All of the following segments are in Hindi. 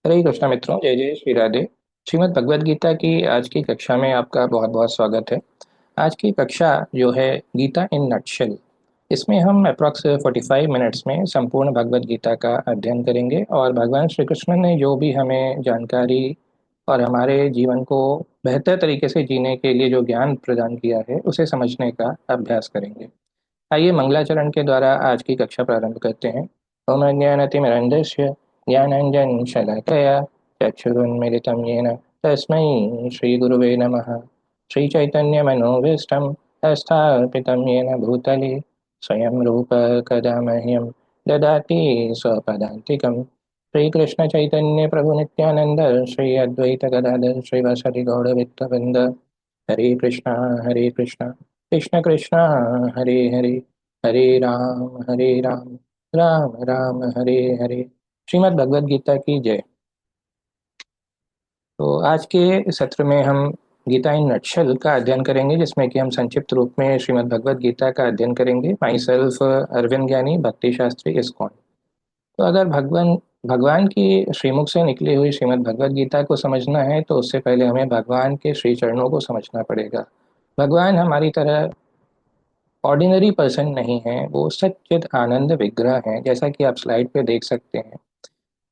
हरे कृष्णा मित्रों, जय जय श्री राधे। श्रीमद् भगवद गीता की आज की कक्षा में आपका बहुत बहुत स्वागत है। आज की कक्षा जो है गीता इन नटशेल, इसमें हम अप्रॉक्स 45 मिनट्स में संपूर्ण भगवद गीता का अध्ययन करेंगे और भगवान श्री कृष्ण ने जो भी हमें जानकारी और हमारे जीवन को बेहतर तरीके से जीने के लिए जो ज्ञान प्रदान किया है उसे समझने का अभ्यास करेंगे। आइए मंगलाचरण के द्वारा आज की कक्षा प्रारंभ करते हैं। ओम अज्ञानतिमिरन्धस्य ज्ञानाञ्जनशलाकया चक्षुरुन्मीलितं येन तस्मै श्रीगुरुवे नमः। श्रीचैतन्यमनोभीष्टं स्थापितं येन भूतले स्वयं रूप कदा मह्यं ददाति स्वपदान्तिकं। श्रीकृष्णचैतन्यप्रभुनित्यानन्द श्री अद्वैत गदाधर श्रीवासदि गौरभक्तवृन्द। हरे कृष्णा हरे कृष्णा कृष्ण कृष्ण हरे हरे, हरे राम राम राम हरे हरे। श्रीमद् भगवद गीता की जय। तो आज के सत्र में हम गीता इन नटशेल का अध्ययन करेंगे, जिसमें कि हम संक्षिप्त रूप में श्रीमद् भगवद गीता का अध्ययन करेंगे। माई सेल्फ अरविंद ज्ञानी, भक्ति शास्त्री, इस्कॉन। तो अगर भगवान भगवान की श्रीमुख से निकली हुई श्रीमद् भगवद गीता को समझना है तो उससे पहले हमें भगवान के श्री चरणों को समझना पड़ेगा। भगवान हमारी तरह ऑर्डिनरी पर्सन नहीं है, वो सच्चिद आनंद विग्रह है, जैसा कि आप स्लाइड पे देख सकते हैं।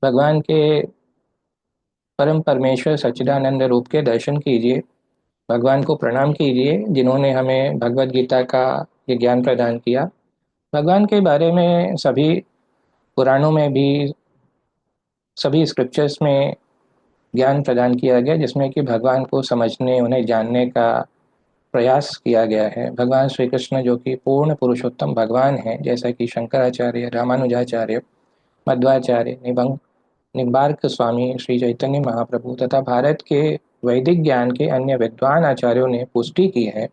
भगवान के परम परमेश्वर सच्चिदानंद रूप के दर्शन कीजिए, भगवान को प्रणाम कीजिए जिन्होंने हमें भगवद गीता का ये ज्ञान प्रदान किया। भगवान के बारे में सभी पुराणों में भी, सभी स्क्रिप्चर्स में ज्ञान प्रदान किया गया, जिसमें कि भगवान को समझने, उन्हें जानने का प्रयास किया गया है। भगवान श्री कृष्ण जो कि पूर्ण पुरुषोत्तम भगवान हैं, जैसा कि शंकराचार्य, रामानुजाचार्य, मध्वाचार्य, निम्बार्क स्वामी, श्री चैतन्य महाप्रभु तथा भारत के वैदिक ज्ञान के अन्य विद्वान आचार्यों ने पुष्टि की है।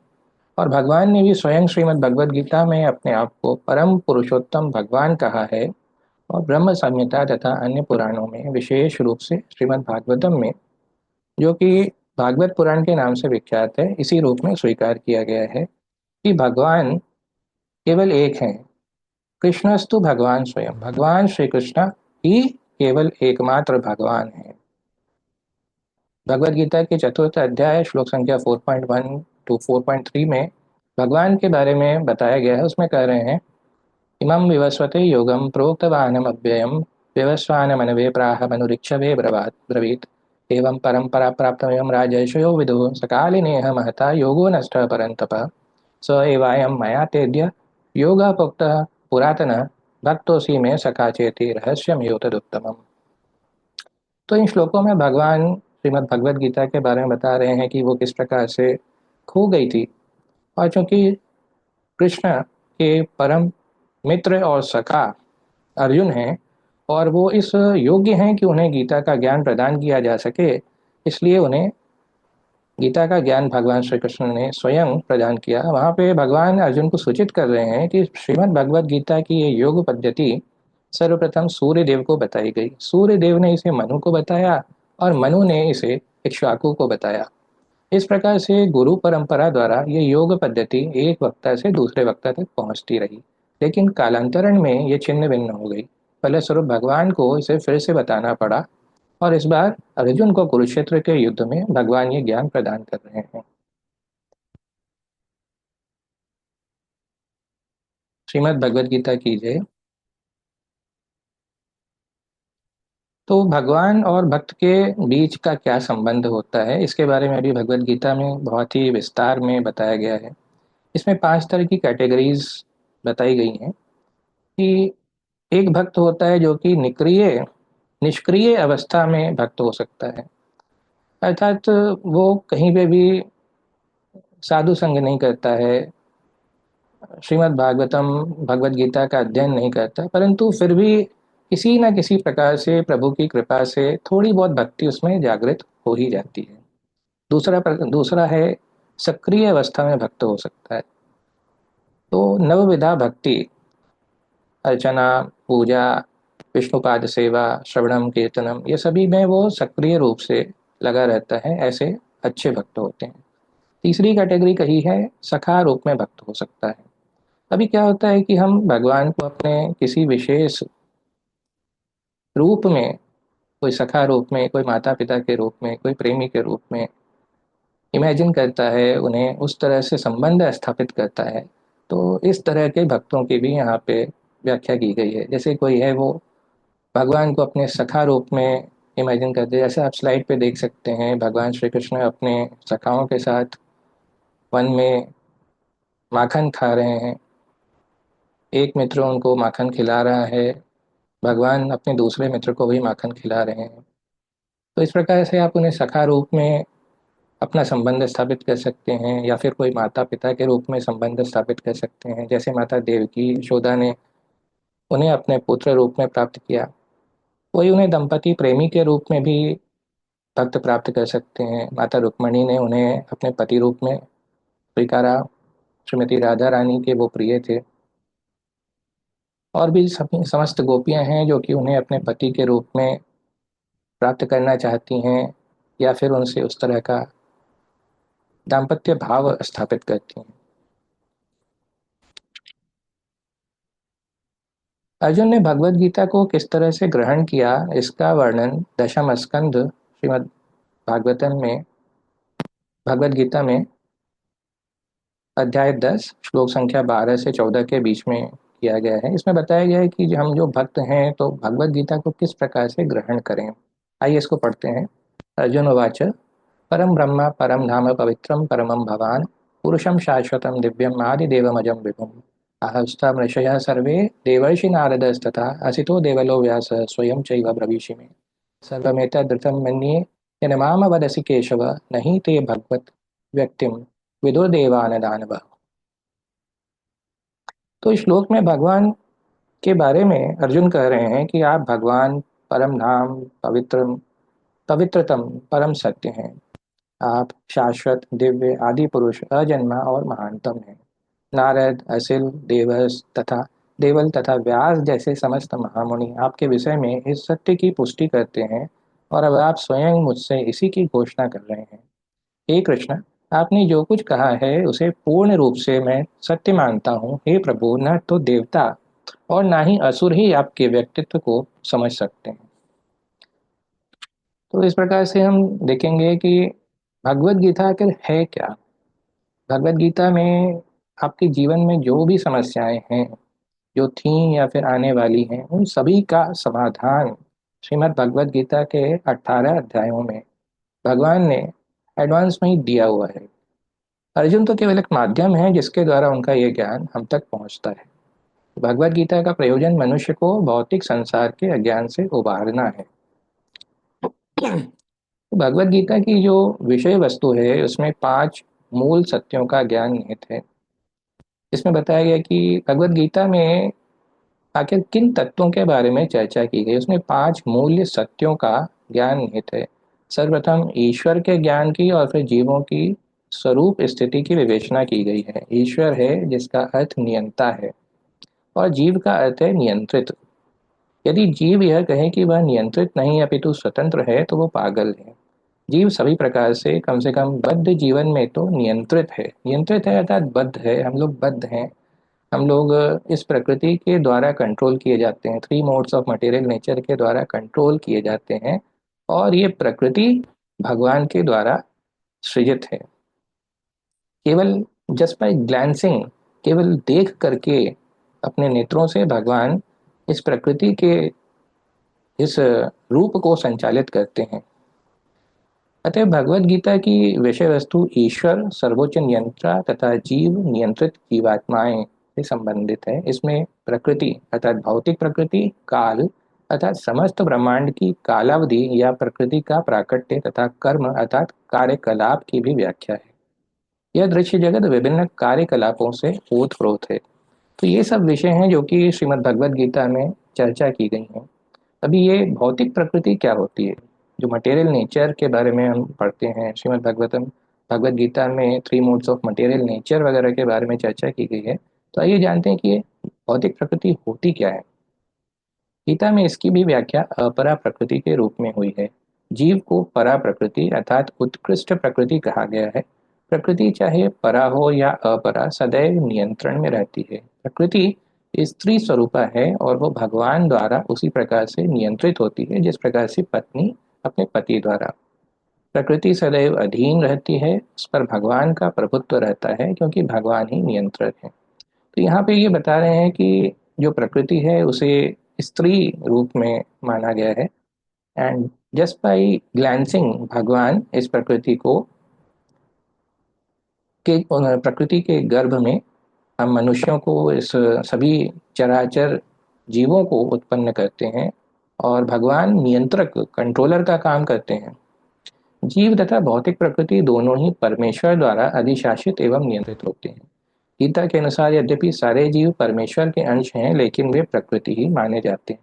और भगवान ने भी स्वयं श्रीमद् भगवद गीता में अपने आप को परम पुरुषोत्तम भगवान कहा है। और ब्रह्म संहिता तथा अन्य पुराणों में, विशेष रूप से श्रीमद् भागवतम में, जो कि भागवत पुराण के नाम से विख्यात है, इसी रूप में स्वीकार किया गया है कि भगवान केवल एक हैं। कृष्णस्तु भगवान स्वयं, भगवान श्री कृष्ण ही केवल एकमात्र भगवान है। भगवद गीता के चतुर्थ अध्याय श्लोक संख्या 4.1 टू 4.3 में भगवान के बारे में बताया गया है। उसमें कह रहे हैं, इमं विवस्वते योगम प्रोक्तवानम अव्ययम विवस्वानमनवे प्राह मनुरिक्षवे ब्रवीत एवं परंपरा प्राप्तमेवं राजर्षयो विदुः सकालिनेह महता योगो नष्टः परन्तप स एवायं मया तेद्य योगः प्रोक्तः पुरातनः भक्तोऽसि मे सखा चेति रहस्यमेव तदुत्तमम्। तो इन श्लोकों में भगवान श्रीमद् भगवद गीता के बारे में बता रहे हैं कि वो किस प्रकार से खो गई थी। और चूंकि कृष्ण के परम मित्र और सखा अर्जुन हैं, और वो इस योग्य हैं कि उन्हें गीता का ज्ञान प्रदान किया जा सके, इसलिए उन्हें गीता का ज्ञान भगवान श्री कृष्ण ने स्वयं प्रदान किया। वहाँ पे भगवान अर्जुन को सूचित कर रहे हैं कि श्रीमद् भगवद गीता की ये योग पद्धति सर्वप्रथम सूर्य देव को बताई गई। सूर्य देव ने इसे मनु को बताया और मनु ने इसे इक्ष्वाकु को बताया। इस प्रकार से गुरु परंपरा द्वारा ये योग पद्धति एक वक्ता से दूसरे वक्ता तक पहुंचती रही, लेकिन कालांतरण में ये छिन्न भिन्न हो गई। फलस्वरूप भगवान को इसे फिर से बताना पड़ा, और इस बार अर्जुन को कुरुक्षेत्र के युद्ध में भगवान ये ज्ञान प्रदान कर रहे हैं। श्रीमद् भगवद गीता की जय। तो भगवान और भक्त के बीच का क्या संबंध होता है, इसके बारे में अभी भगवद गीता में बहुत ही विस्तार में बताया गया है। इसमें 5 तरह की कैटेगरीज बताई गई हैं कि एक भक्त होता है जो कि निष्क्रिय अवस्था में भक्त हो सकता है, अर्थात वो कहीं पे भी साधु संग नहीं करता है, श्रीमद् भागवतम भगवद गीता का अध्ययन नहीं करता, परंतु फिर भी किसी न किसी प्रकार से प्रभु की कृपा से थोड़ी बहुत भक्ति उसमें जागृत हो ही जाती है। दूसरा है सक्रिय अवस्था में भक्त हो सकता है। तो नवविधा भक्ति, अर्चना, पूजा, विष्णुपाद सेवा, श्रवणम कीर्तनम, ये सभी में वो सक्रिय रूप से लगा रहता है, ऐसे अच्छे भक्त होते हैं। तीसरी कैटेगरी कही है सखा रूप में भक्त हो सकता है। अभी क्या होता है कि हम भगवान को अपने किसी विशेष रूप में कोई सखा रूप में, कोई माता पिता के रूप में, कोई प्रेमी के रूप में इमेजिन करता है, उन्हें उस तरह से संबंध स्थापित करता है। तो इस तरह के भक्तों की भी यहाँ पे व्याख्या की गई है। जैसे कोई है वो भगवान को अपने सखा रूप में इमेजिन करते हैं, जैसे आप स्लाइड पे देख सकते हैं, भगवान श्री कृष्ण अपने सखाओं के साथ वन में माखन खा रहे हैं। एक मित्र उनको माखन खिला रहा है, भगवान अपने दूसरे मित्र को भी माखन खिला रहे हैं। तो इस प्रकार से आप उन्हें सखा रूप में अपना संबंध स्थापित कर सकते हैं, या फिर कोई माता पिता के रूप में संबंध स्थापित कर सकते हैं, जैसे माता देवकी यशोदा ने उन्हें अपने पुत्र रूप में प्राप्त किया। वही उन्हें दंपति प्रेमी के रूप में भी भक्त प्राप्त कर सकते हैं। माता रुक्मणी ने उन्हें अपने पति रूप में स्वीकारा, श्रीमती राधा रानी के वो प्रिय थे। और भी सभी समस्त गोपियां हैं जो कि उन्हें अपने पति के रूप में प्राप्त करना चाहती हैं, या फिर उनसे उस तरह का दाम्पत्य भाव स्थापित करती हैं। अर्जुन ने भगवत गीता को किस तरह से ग्रहण किया, इसका वर्णन दशम स्कंद श्रीमद् भागवतम में, भगवत गीता में अध्याय 10 श्लोक संख्या 12 से 14 के बीच में किया गया है। इसमें बताया गया है कि हम जो भक्त हैं तो भगवत गीता को किस प्रकार से ग्रहण करें। आइए इसको पढ़ते हैं। अर्जुन उवाच परम ब्रह्म परम धाम पवित्रम परमं भवान पुरुषं शाश्वतं दिव्यम् आदिदेवमजं विभुम् आहस्ता ऋषयः सर्वे देवर्षि नारदस्तथा असितो देवलो व्यासः स्वयं चैव ब्रवीषि मे सर्वमेतदृतं मन्ये यन्माम वदसि केशव नहि ते भगवत् व्यक्तिं विदुर्देवान दानवः। तो इस श्लोक में भगवान के बारे में अर्जुन कह रहे हैं कि आप भगवान परम धाम पवित्रतम परम सत्य हैं। आप शाश्वत दिव्य आदि पुरुष अजन्मा और महानतम हैं। नारद असिल देवस तथा देवल तथा व्यास जैसे समस्त महामुनि आपके विषय में इस सत्य की पुष्टि करते हैं, और अब आप स्वयं मुझसे इसी की घोषणा कर रहे हैं। हे कृष्ण, आपने जो कुछ कहा है उसे पूर्ण रूप से मैं सत्य मानता हूँ। हे प्रभु, न तो देवता और ना ही असुर ही आपके व्यक्तित्व को समझ सकते हैं। तो इस प्रकार से हम देखेंगे कि भगवत गीता आखिर है क्या। भगवत गीता में आपके जीवन में जो भी समस्याएं हैं, जो थी या फिर आने वाली हैं, उन सभी का समाधान श्रीमद् भगवत गीता के 18 अध्यायों में भगवान ने एडवांस में ही दिया हुआ है। अर्जुन तो केवल एक माध्यम है जिसके द्वारा उनका ये ज्ञान हम तक पहुंचता है। भगवत गीता का प्रयोजन मनुष्य को भौतिक संसार के अज्ञान से उबारना है। भगवत गीता की जो विषय वस्तु है उसमें 5 मूल सत्यों का ज्ञान निहित है। इसमें बताया गया कि भगवत गीता में आखिर किन तत्वों के बारे में चर्चा की गई। उसमें 5 मूल्य सत्यों का ज्ञान निहित है। सर्वप्रथम ईश्वर के ज्ञान की और फिर जीवों की स्वरूप स्थिति की विवेचना की गई है। ईश्वर है जिसका अर्थ नियंता है, और जीव का अर्थ है नियंत्रित। यदि जीव यह कहे कि वह नियंत्रित नहीं अपितु स्वतंत्र है तो वो पागल है। जीव सभी प्रकार से कम बद्ध जीवन में तो नियंत्रित है। नियंत्रित है अर्थात बद्ध है। हम लोग बद्ध हैं। हम लोग इस प्रकृति के द्वारा कंट्रोल किए जाते हैं, 3 मोड्स ऑफ मटेरियल नेचर के द्वारा कंट्रोल किए जाते हैं। और ये प्रकृति भगवान के द्वारा सृजित है। केवल जस्ट बाय ग्लैंसिंग, केवल देख करके अपने नेत्रों से भगवान इस प्रकृति के इस रूप को संचालित करते हैं। अतः भगवत गीता की विषय वस्तु ईश्वर सर्वोच्च नियंत्रा तथा जीव नियंत्रित जीवात्माएं से संबंधित है। इसमें प्रकृति अर्थात भौतिक प्रकृति, काल अर्थात समस्त ब्रह्मांड की कालावधि या प्रकृति का प्राकट्य तथा कर्म अर्थात कार्यकलाप की भी व्याख्या है। यह दृश्य जगत विभिन्न कार्यकलापों से ओतप्रोत है। तो ये सब विषय हैं जो कि श्रीमद् भगवत गीता में चर्चा की गई हैं। अभी ये भौतिक प्रकृति क्या होती है, जो मटेरियल नेचर के बारे में हम पढ़ते हैं श्रीमद् भागवतम भगवत गीता में 3 मोड्स ऑफ मटेरियल नेचर वगैरह के बारे में चर्चा की गई है। तो आइए जानते हैं कि ये भौतिक प्रकृति होती क्या है। गीता में इसकी भी व्याख्या अपरा प्रकृति के रूप में हुई है। जीव को परा प्रकृति अर्थात उत्कृष्ट प्रकृति कहा गया है। प्रकृति चाहे परा हो या अपरा सदैव नियंत्रण में रहती है। प्रकृति स्त्री स्वरूपा है और वो भगवान द्वारा उसी प्रकार से नियंत्रित होती है जिस प्रकार से पत्नी अपने पति द्वारा। प्रकृति सदैव अधीन रहती है, उस पर भगवान का प्रभुत्व रहता है क्योंकि भगवान ही नियंत्रक है। तो यहाँ पे ये बता रहे हैं कि जो प्रकृति है उसे स्त्री रूप में माना गया है। एंड जस्ट बाई ग्लैंसिंग भगवान इस प्रकृति को प्रकृति के गर्भ में हम मनुष्यों को इस सभी चराचर जीवों को उत्पन्न करते हैं और भगवान नियंत्रक कंट्रोलर का काम करते हैं। जीव तथा भौतिक प्रकृति दोनों ही परमेश्वर द्वारा अधिशासित एवं नियंत्रित होते हैं। गीता के अनुसार यद्यपि सारे जीव परमेश्वर के अंश हैं लेकिन वे प्रकृति ही माने जाते हैं।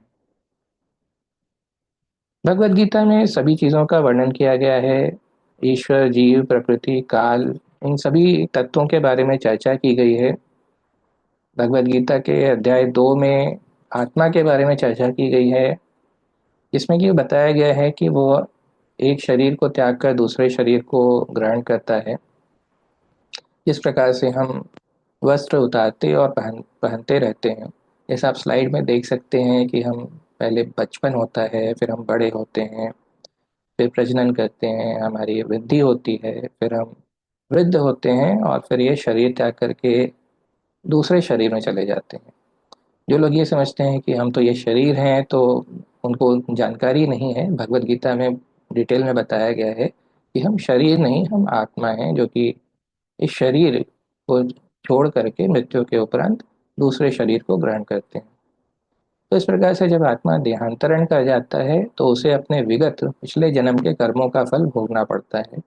भगवत गीता में सभी चीजों का वर्णन किया गया है। ईश्वर, जीव, प्रकृति, काल, इन सभी तत्वों के बारे में चर्चा की गई है। भगवत गीता के अध्याय 2 में आत्मा के बारे में चर्चा की गई है, जिसमें कि बताया गया है कि वो एक शरीर को त्याग कर दूसरे शरीर को ग्रहण करता है। जिस प्रकार से हम वस्त्र उतारते और पहनते रहते हैं, जैसे आप स्लाइड में देख सकते हैं कि हम पहले बचपन होता है, फिर हम बड़े होते हैं, फिर प्रजनन करते हैं, हमारी वृद्धि होती है, फिर हम वृद्ध होते हैं और फिर ये शरीर त्याग करके दूसरे शरीर में चले जाते हैं। जो लोग ये समझते हैं कि हम तो ये शरीर हैं, तो उनको जानकारी नहीं है। भगवत गीता में डिटेल में बताया गया है कि हम शरीर नहीं, हम आत्मा हैं जो कि इस शरीर को छोड़ करके मृत्यु के उपरांत दूसरे शरीर को ग्रहण करते हैं। तो इस प्रकार से जब आत्मा देहांतरण कर जाता है तो उसे अपने विगत पिछले जन्म के कर्मों का फल भोगना पड़ता है।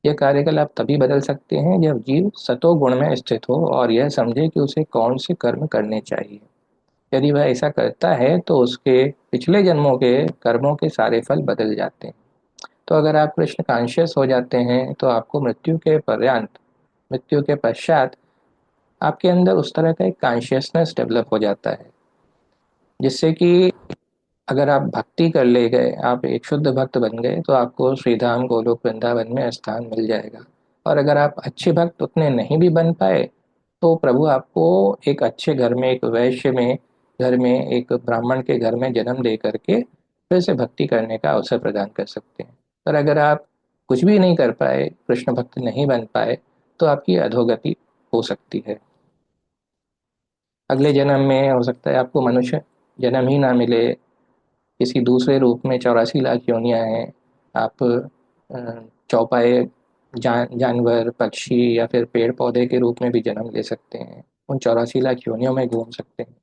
यह कार्यकलाप तभी बदल सकते हैं जब जीव सतो गुण में स्थित हो और यह समझे कि उसे कौन से कर्म करने चाहिए। यदि वह ऐसा करता है तो उसके पिछले जन्मों के कर्मों के सारे फल बदल जाते हैं। तो अगर आप कृष्ण कॉन्शियस हो जाते हैं तो आपको मृत्यु के पश्चात आपके अंदर उस तरह का एक कॉन्शियसनेस डेवलप हो जाता है, जिससे कि अगर आप भक्ति कर ले गए, आप एक शुद्ध भक्त बन गए, तो आपको श्रीधाम गोलोक वृंदावन में स्थान मिल जाएगा। और अगर आप अच्छे भक्त उतने नहीं भी बन पाए तो प्रभु आपको एक अच्छे घर में, एक वैश्य में घर में, एक ब्राह्मण के घर में जन्म दे करके फिर से भक्ति करने का अवसर प्रदान कर सकते हैं। पर अगर आप कुछ भी नहीं कर पाए, कृष्ण भक्त नहीं बन पाए, तो आपकी अधोगति हो सकती है। अगले जन्म में हो सकता है आपको मनुष्य जन्म ही ना मिले, किसी दूसरे रूप में 84 लाख योनियां हैं। आप चौपाए जानवर, पक्षी या फिर पेड़ पौधे के रूप में भी जन्म ले सकते हैं। उन 84 लाख योनियों में घूम सकते हैं।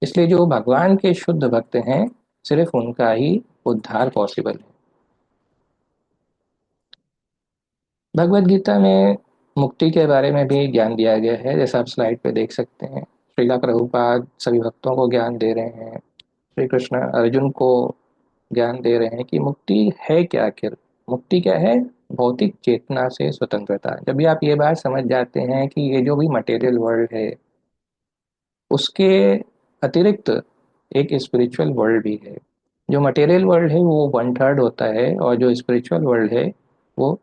इसलिए जो भगवान के शुद्ध भक्त हैं, सिर्फ उनका ही उद्धार पॉसिबल है। भगवत गीता में मुक्ति के बारे में भी ज्ञान दिया गया है, जैसा आप स्लाइड पे देख सकते हैं। श्रीला प्रभुपाद सभी भक्तों को ज्ञान दे रहे हैं। श्री कृष्ण अर्जुन को ज्ञान दे रहे हैं कि मुक्ति है क्या आखिर। मुक्ति क्या है? भौतिक चेतना से स्वतंत्रता। जब भी आप ये बात समझ जाते हैं कि ये जो भी मटेरियल वर्ल्ड है उसके अतिरिक्त एक स्पिरिचुअल वर्ल्ड भी है। जो मटेरियल वर्ल्ड है वो 1/3 होता है और जो स्पिरिचुअल वर्ल्ड है वो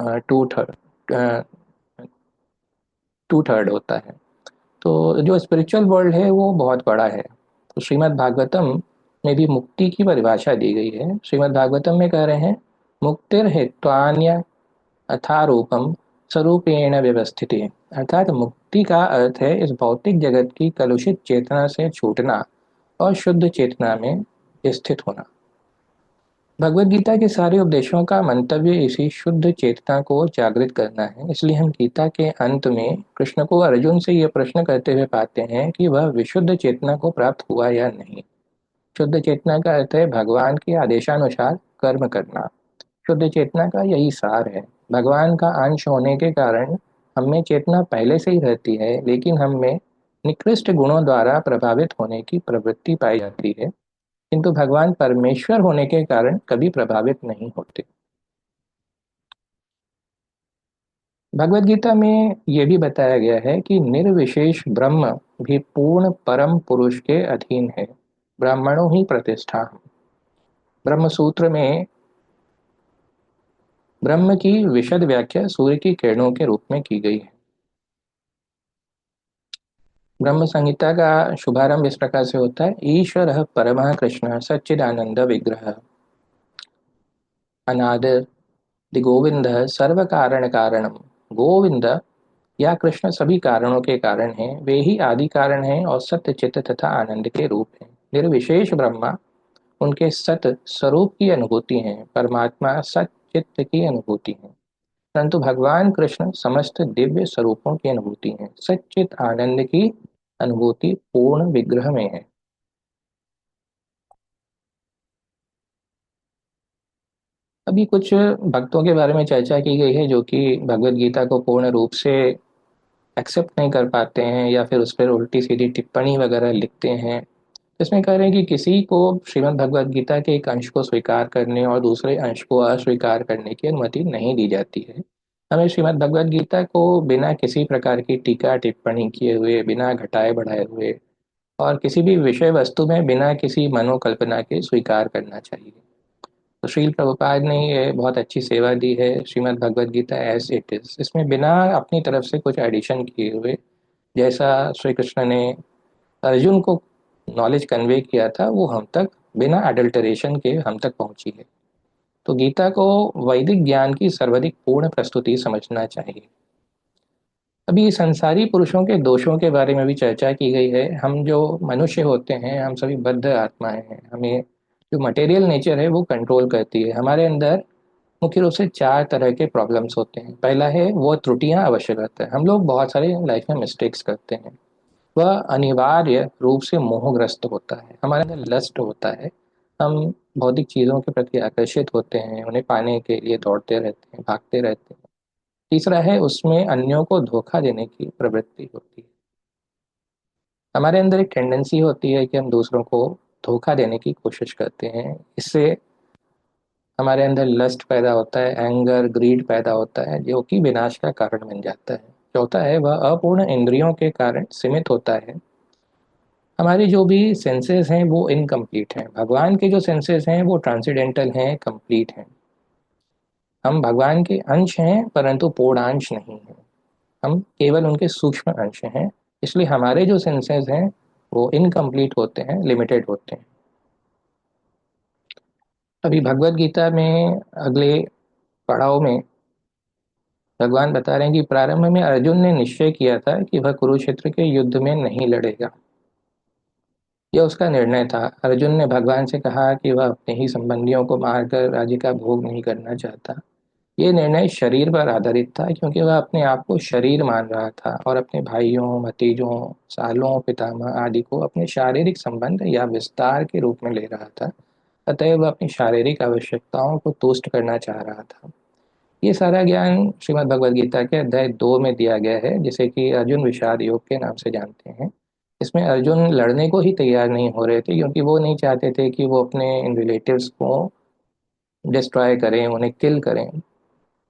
2/3 होता है। तो जो स्पिरिचुअल वर्ल्ड है वो बहुत बड़ा है। तो श्रीमद् भागवतम में भी मुक्ति की परिभाषा दी गई है। श्रीमद् भागवतम में कह रहे हैं, मुक्तिर्हेत्वान्य अथारूपम स्वरूपेण व्यवस्थिति। अर्थात मुक्ति का अर्थ है इस भौतिक जगत की कलुषित चेतना से छूटना और शुद्ध चेतना में स्थित होना। भगवत गीता के सारे उपदेशों का मंतव्य इसी शुद्ध चेतना को जागृत करना है। इसलिए हम गीता के अंत में कृष्ण को अर्जुन से यह प्रश्न करते हुए पाते हैं कि वह विशुद्ध चेतना को प्राप्त हुआ या नहीं। शुद्ध चेतना का अर्थ है भगवान के आदेशानुसार कर्म करना। शुद्ध चेतना का यही सार है। भगवान का अंश होने के कारण हम में चेतना पहले से ही रहती है, लेकिन हम में निकृष्ट गुणों द्वारा प्रभावित होने की प्रवृत्ति पाई जाती है। किंतु भगवान परमेश्वर होने के कारण कभी प्रभावित नहीं होते। भगवत गीता में यह भी बताया गया है कि निर्विशेष ब्रह्म भी पूर्ण परम पुरुष के अधीन है। ब्राह्मणों ही प्रतिष्ठा। ब्रह्म सूत्र में ब्रह्म की विशद व्याख्या सूर्य की किरणों के रूप में की गई है। ब्रह्म संहिता का शुभारंभ इस प्रकार से होता है। ईश्वर परमः कृष्ण सच्चिदानंद विग्रह अनादिर गोविंद सर्व कारण कारणम। गोविंद या कृष्ण सभी कारणों के कारण हैं, वे ही आदि कारण हैं और सत्य चित्त तथा आनंद के रूप हैं। निर्विशेष ब्रह्मा उनके सत स्वरूप की अनुभूति है, परमात्मा सत चित्त की अनुभूति है। परंतु भगवान कृष्ण समस्त दिव्य स्वरूपों की अनुभूति है, सच्चित आनंद की अनुभूति पूर्ण विग्रह में है। अभी कुछ भक्तों के बारे में चर्चा की गई है जो कि भगवत गीता को पूर्ण रूप से एक्सेप्ट नहीं कर पाते हैं या फिर उस पर उल्टी सीधी टिप्पणी वगैरह लिखते हैं। इसमें कह रहे हैं कि किसी को श्रीमद् भगवत गीता के एक अंश को स्वीकार करने और दूसरे अंश को अस्वीकार करने की अनुमति नहीं दी जाती है। हमें श्रीमद् भगवत गीता को बिना किसी प्रकार की टीका टिप्पणी किए हुए, बिना घटाए बढ़ाए हुए और किसी भी विषय वस्तु में बिना किसी मनोकल्पना के स्वीकार करना चाहिए। तो श्रील प्रभुपाद ने ये बहुत अच्छी सेवा दी है, Shrimad Bhagavad Gita as it is, इसमें बिना अपनी तरफ से कुछ एडिशन किए हुए, जैसा श्री कृष्ण ने अर्जुन को नॉलेज कन्वे किया था वो हम तक बिना अडल्टरेशन के हम तक पहुंची है। तो गीता को वैदिक ज्ञान की सर्वाधिक पूर्ण प्रस्तुति समझना चाहिए। अभी संसारी पुरुषों के दोषों के बारे में भी चर्चा की गई है। हम जो मनुष्य होते हैं हम सभी बद्ध आत्माएं हैं, हमें जो मटेरियल नेचर है वो कंट्रोल करती है। हमारे अंदर मुख्य रूप से चार तरह के प्रॉब्लम्स होते हैं। पहला है वो त्रुटियां अवश्य करते हैं, हम लोग बहुत सारे लाइफ में मिस्टेक्स करते हैं। वह अनिवार्य रूप से मोहग्रस्त होता है, हमारे अंदर लस्ट होता है। हम भौतिक चीज़ों के प्रति आकर्षित होते हैं, उन्हें पाने के लिए दौड़ते रहते हैं, भागते रहते हैं। तीसरा है उसमें अन्यों को धोखा देने की प्रवृत्ति होती है। हमारे अंदर एक टेंडेंसी होती है कि हम दूसरों को धोखा देने की कोशिश करते हैं। इससे हमारे अंदर लस्ट पैदा होता है, एंगर ग्रीड पैदा होता है जो कि विनाश का कारण बन जाता है। चौथा है वह अपूर्ण इंद्रियों के कारण सीमित होता है। हमारी जो भी सेंसेस हैं वो इनकम्प्लीट हैं, भगवान के जो सेंसेस हैं वो ट्रांसेंडेंटल हैं, कंप्लीट हैं। हम भगवान के अंश हैं परंतु पूर्णांश नहीं हैं, हम केवल उनके सूक्ष्म अंश हैं। इसलिए हमारे जो सेंसेस हैं वो इनकम्प्लीट होते हैं, लिमिटेड होते हैं। अभी भगवत गीता में अगले पड़ाव में भगवान बता रहे हैं कि प्रारंभ में अर्जुन ने निश्चय किया था कि वह कुरुक्षेत्र के युद्ध में नहीं लड़ेगा। यह उसका निर्णय था। अर्जुन ने भगवान से कहा कि वह अपने ही संबंधियों को मारकर राज्य का भोग नहीं करना चाहता। ये निर्णय शरीर पर आधारित था क्योंकि वह अपने आप को शरीर मान रहा था और अपने भाइयों, भतीजों, सालों, पितामह आदि को अपने शारीरिक संबंध या विस्तार के रूप में ले रहा था। अतः वह अपनी शारीरिक आवश्यकताओं को तुष्ट करना चाह रहा था। ये सारा ज्ञान श्रीमद् भगवद गीता के अध्याय 2 में दिया गया है, जिसे कि अर्जुन विषाद योग के नाम से जानते हैं। इसमें अर्जुन लड़ने को ही तैयार नहीं हो रहे थे क्योंकि वो नहीं चाहते थे कि वो अपने इन रिलेटिव्स को डिस्ट्रॉय करें, उन्हें किल करें।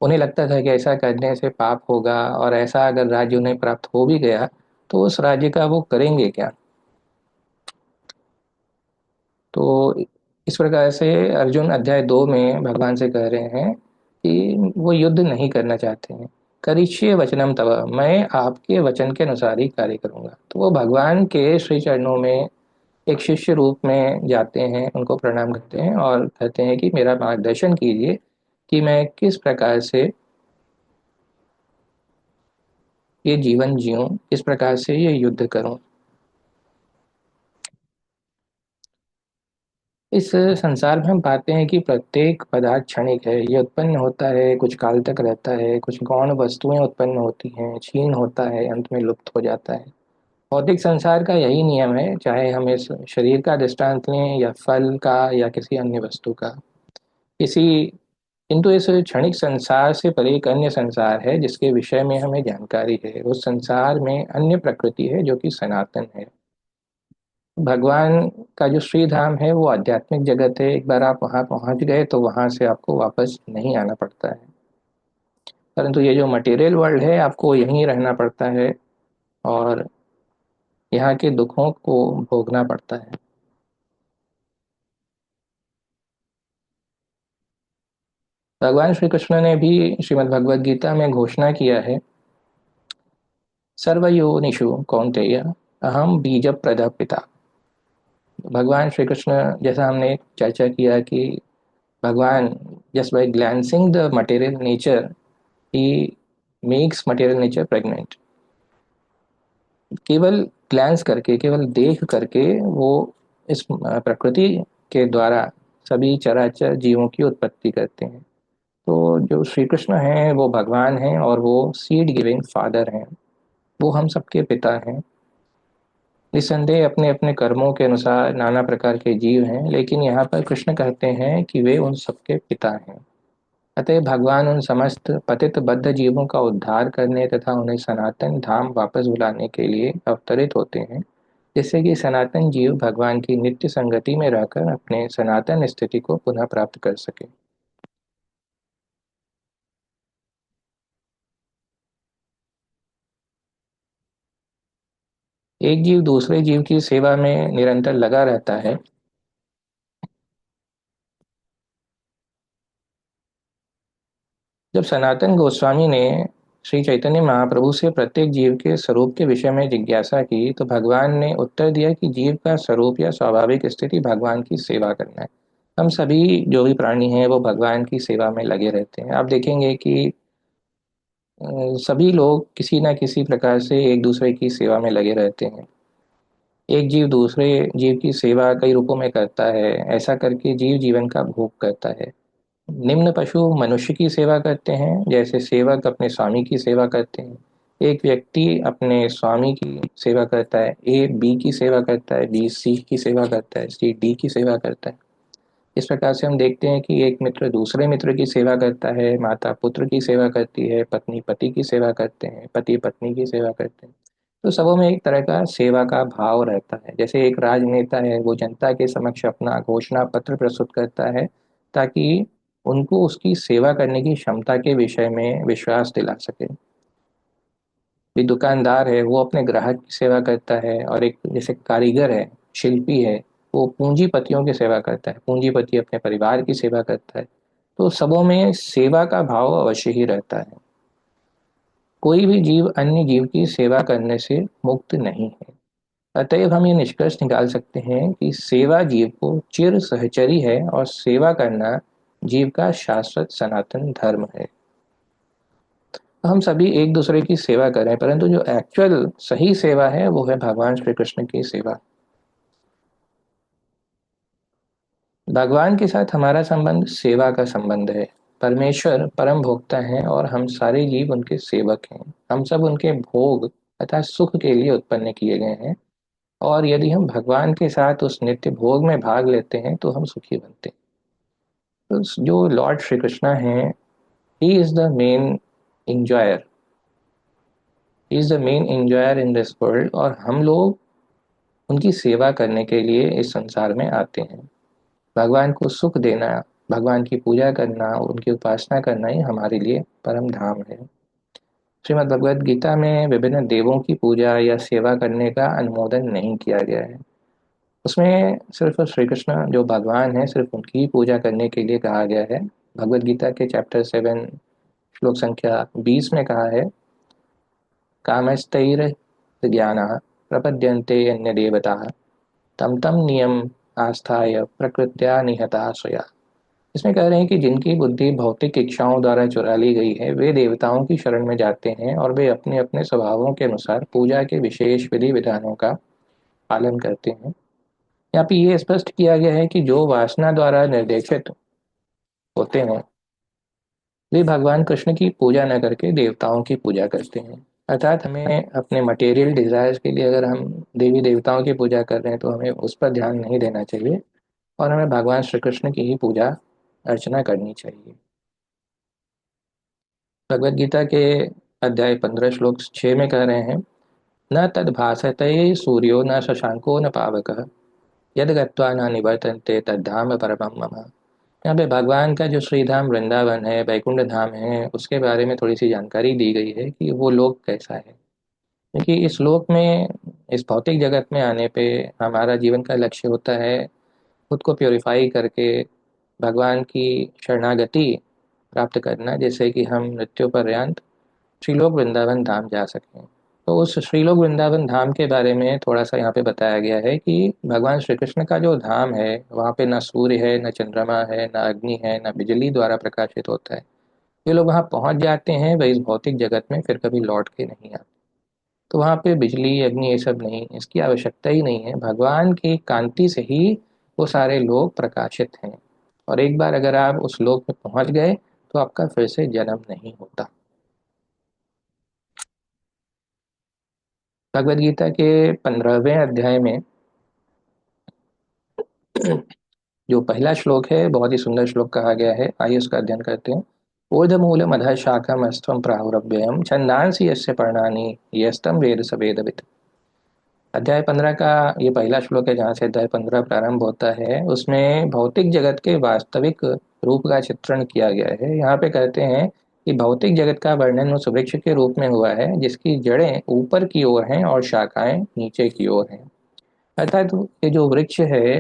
उन्हें लगता था कि ऐसा करने से पाप होगा और ऐसा अगर राज्य उन्हें प्राप्त हो भी गया तो उस राज्य का वो करेंगे क्या। तो इस प्रकार से अर्जुन अध्याय 2 में भगवान से कह रहे हैं कि वो युद्ध नहीं करना चाहते हैं। करिष्ये वचनम तव, मैं आपके वचन के अनुसार ही कार्य करूंगा। तो वो भगवान के श्री चरणों में एक शिष्य रूप में जाते हैं, उनको प्रणाम करते हैं और कहते हैं कि मेरा मार्गदर्शन कीजिए कि मैं किस प्रकार से ये जीवन जीऊं, किस प्रकार से ये युद्ध करूं। इस संसार में हम पाते हैं कि प्रत्येक पदार्थ क्षणिक है, ये उत्पन्न होता है, कुछ काल तक रहता है, कुछ गौण वस्तुएं उत्पन्न होती हैं, क्षीण होता है, अंत में लुप्त हो जाता है। भौतिक संसार का यही नियम है, चाहे हम इस शरीर का दृष्टांत लें या फल का या किसी अन्य वस्तु का। किसी किंतु इस क्षणिक संसार से परे एक अन्य संसार है जिसके विषय में हमें जानकारी है। उस संसार में अन्य प्रकृति है जो कि सनातन है। भगवान का जो श्री धाम है वो आध्यात्मिक जगत है। एक बार आप वहां पहुंच गए तो वहां से आपको वापस नहीं आना पड़ता है। परंतु ये जो मटेरियल वर्ल्ड है आपको यहीं रहना पड़ता है और यहाँ के दुखों को भोगना पड़ता है। भगवान श्री कृष्ण ने भी श्रीमद् भगवद गीता में घोषणा किया है, सर्वयोनिषु कौन्तेय अहम बीज प्रद पिता। भगवान श्री कृष्ण, जैसा हमने चर्चा किया कि भगवान just by glancing the material nature he makes material nature pregnant. केवल ग्लैंस करके, केवल देख करके वो इस प्रकृति के द्वारा सभी चराचर जीवों की उत्पत्ति करते हैं। तो जो श्री कृष्ण हैं वो भगवान हैं और वो सीड गिविंग फादर हैं। वो हम सबके पिता हैं। निस्संदेह अपने अपने कर्मों के अनुसार नाना प्रकार के जीव हैं, लेकिन यहाँ पर कृष्ण कहते हैं कि वे उन सबके पिता हैं। अतः भगवान उन समस्त पतित बद्ध जीवों का उद्धार करने तथा उन्हें सनातन धाम वापस बुलाने के लिए अवतरित होते हैं, जिससे कि सनातन जीव भगवान की नित्य संगति में रहकर अपने सनातन स्थिति को पुनः प्राप्त कर सके। एक जीव दूसरे जीव की सेवा में निरंतर लगा रहता है। जब सनातन गोस्वामी ने श्री चैतन्य महाप्रभु से प्रत्येक जीव के स्वरूप के विषय में जिज्ञासा की, तो भगवान ने उत्तर दिया कि जीव का स्वरूप या स्वाभाविक स्थिति भगवान की सेवा करना है। हम सभी जो भी प्राणी हैं वो भगवान की सेवा में लगे रहते हैं। आप देखेंगे कि सभी लोग किसी ना किसी प्रकार से एक दूसरे की सेवा में लगे रहते हैं। एक जीव दूसरे जीव की सेवा कई रूपों में करता है। ऐसा करके जीव जीवन का भोग करता है। निम्न पशु मनुष्य की सेवा करते हैं, जैसे सेवक अपने स्वामी की सेवा करते हैं। एक व्यक्ति अपने स्वामी की सेवा करता है, ए बी की सेवा करता है, बी सी की सेवा करता है, सी डी की सेवा करता है। इस प्रकार से हम देखते हैं कि एक मित्र दूसरे मित्र की सेवा करता है, माता पुत्र की सेवा करती है, पत्नी पति की सेवा करते हैं, पति पत्नी की सेवा करते हैं। तो सबों में एक तरह का सेवा का भाव रहता है। जैसे एक राजनेता है, वो जनता के समक्ष अपना घोषणा पत्र प्रस्तुत करता है ताकि उनको उसकी सेवा करने की क्षमता के विषय में विश्वास दिला सके। भी दुकानदार है, वो अपने ग्राहक की सेवा करता है। और एक जैसे कारीगर है, शिल्पी है, वो पूंजीपतियों की सेवा करता है। पूंजीपति अपने परिवार की सेवा करता है। तो सबों में सेवा का भाव अवश्य ही रहता है। कोई भी जीव अन्य जीव की सेवा करने से मुक्त नहीं है। अतएव हम ये निष्कर्ष निकाल सकते हैं कि सेवा जीव को चिर सहचरी है और सेवा करना जीव का शाश्वत सनातन धर्म है। हम सभी एक दूसरे की सेवा करें, परंतु जो एक्चुअल सही सेवा है वो है भगवान श्री कृष्ण की सेवा। भगवान के साथ हमारा संबंध सेवा का संबंध है। परमेश्वर परम भोक्ता हैं और हम सारे जीव उनके सेवक हैं। हम सब उनके भोग तथा सुख के लिए उत्पन्न किए गए हैं। और यदि हम भगवान के साथ उस नित्य भोग में भाग लेते हैं तो हम सुखी बनते हैं। तो जो लॉर्ड श्री कृष्णा हैं, he is the main enjoyer. He is the main enjoyer in this world, और हम लोग उनकी सेवा करने के लिए इस संसार में आते हैं। भगवान को सुख देना, भगवान की पूजा करना, उनकी उपासना करना ही हमारे लिए परम धाम है। श्रीमद् भगवद गीता में विभिन्न देवों की पूजा या सेवा करने का अनुमोदन नहीं किया गया है। उसमें सिर्फ श्री कृष्ण जो भगवान है, सिर्फ उनकी ही पूजा करने के लिए कहा गया है। भगवद गीता के चैप्टर 7 श्लोक संख्या 20 में कहा है, कामस्तैर्ज्ञानः प्रपद्यन्ते अन्य देवता तम तम नियम आस्थाय प्रकृत्या निहता स्वया। इसमें कह रहे हैं कि जिनकी बुद्धि भौतिक इच्छाओं द्वारा चुरा ली गई है, वे देवताओं की शरण में जाते हैं और वे अपने अपने स्वभावों के अनुसार पूजा के विशेष विधि विधानों का पालन करते हैं। यहाँ पे ये स्पष्ट किया गया है कि जो वासना द्वारा निर्देशित होते हैं, वे भगवान कृष्ण की पूजा न करके देवताओं की पूजा करते हैं। अर्थात हमें अपने मटेरियल डिजायर्स के लिए अगर हम देवी देवताओं की पूजा कर रहे हैं तो हमें उस पर ध्यान नहीं देना चाहिए, और हमें भगवान श्री कृष्ण की ही पूजा अर्चना करनी चाहिए। भगवद गीता के अध्याय 15 श्लोक 6 में कह रहे हैं, न तद भासते सूर्यो न शशांको न पावकः यद गत्वा न निवर्तन्ते तद्धाम परमं मम। यहाँ पे भगवान का जो श्रीधाम वृंदावन है, बैकुंठ धाम है, उसके बारे में थोड़ी सी जानकारी दी गई है कि वो लोक कैसा है। क्योंकि इस लोक में, इस भौतिक जगत में आने पे हमारा जीवन का लक्ष्य होता है खुद को प्योरीफाई करके भगवान की शरणागति प्राप्त करना, जैसे कि हम मृत्यु पर्यंत श्रीलोक वृंदावन धाम जा सकें। तो उस श्रीलोक वृंदावन धाम के बारे में थोड़ा सा यहाँ पे बताया गया है कि भगवान श्री कृष्ण का जो धाम है वहाँ पे ना सूर्य है, ना चंद्रमा है, ना अग्नि है, ना बिजली द्वारा प्रकाशित होता है। ये लोग वहाँ पहुँच जाते हैं, वह इस भौतिक जगत में फिर कभी लौट के नहीं आते। तो वहाँ पे बिजली अग्नि ये सब नहीं, इसकी आवश्यकता ही नहीं है। भगवान की कांति से ही वो सारे लोग प्रकाशित हैं। और एक बार अगर आप उस लोक में पहुँच गए तो आपका फिर से जन्म नहीं होता। भगवद गीता के 15वें अध्याय में जो पहला श्लोक है बहुत ही सुंदर श्लोक कहा गया है, आइए उसका अध्ययन करते हैं। ऊर्ध्वमूल मधः शाखम अस्थम प्राहुरव्ययम छंदांसि यस्य पर्णानि यस्तम वेद स वेदवित्। अध्याय 15 का ये पहला श्लोक है जहाँ से अध्याय 15 प्रारंभ होता है। उसमें भौतिक जगत के वास्तविक रूप का चित्रण किया गया है। यहाँ पे कहते हैं कि भौतिक जगत का वर्णन उस वृक्ष के रूप में हुआ है जिसकी जड़ें ऊपर की ओर हैं और शाखाएं नीचे की ओर हैं। अर्थात ये जो वृक्ष है,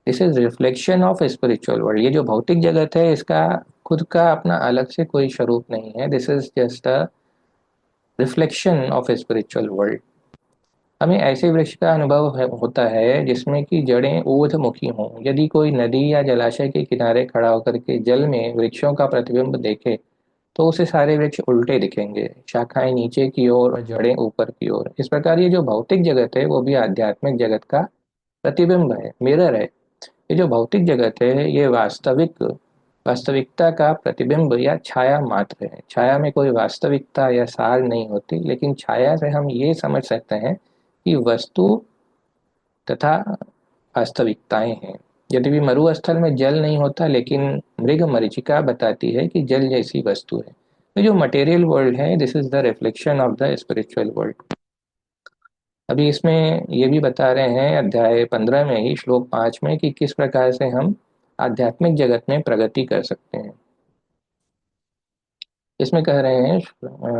this is reflection of spiritual world. ये जो भौतिक जगत है इसका खुद का अपना अलग से कोई स्वरूप नहीं है। This is just a reflection of spiritual world. हमें ऐसे वृक्ष का अनुभव होता है जिसमें कि जड़ें ऊर्ध्वमुखी हों। यदि कोई नदी या जलाशय के किनारे खड़ा होकर के जल में वृक्षों का प्रतिबिंब देखे तो उसे सारे वृक्ष उल्टे दिखेंगे, शाखाएं नीचे की ओर और जड़ें ऊपर की ओर। इस प्रकार ये जो भौतिक जगत है वो भी आध्यात्मिक जगत का प्रतिबिंब है, मिरर है। ये जो भौतिक जगत है ये वास्तविकता का प्रतिबिंब या छाया मात्र है। छाया में कोई वास्तविकता या सार नहीं होती, लेकिन छाया से हम ये समझ सकते हैं कि वस्तु तथा वास्तविकताएं हैं। यद्यपि मरुस्थल में जल नहीं होता, लेकिन मृग मरीचिका बताती है कि जल जैसी वस्तु है। तो जो मटेरियल वर्ल्ड है this is the reflection of the spiritual world. अभी इसमें ये भी बता रहे हैं अध्याय 15 में ही श्लोक 5 में कि किस प्रकार से हम आध्यात्मिक जगत में प्रगति कर सकते हैं। इसमें कह रहे हैं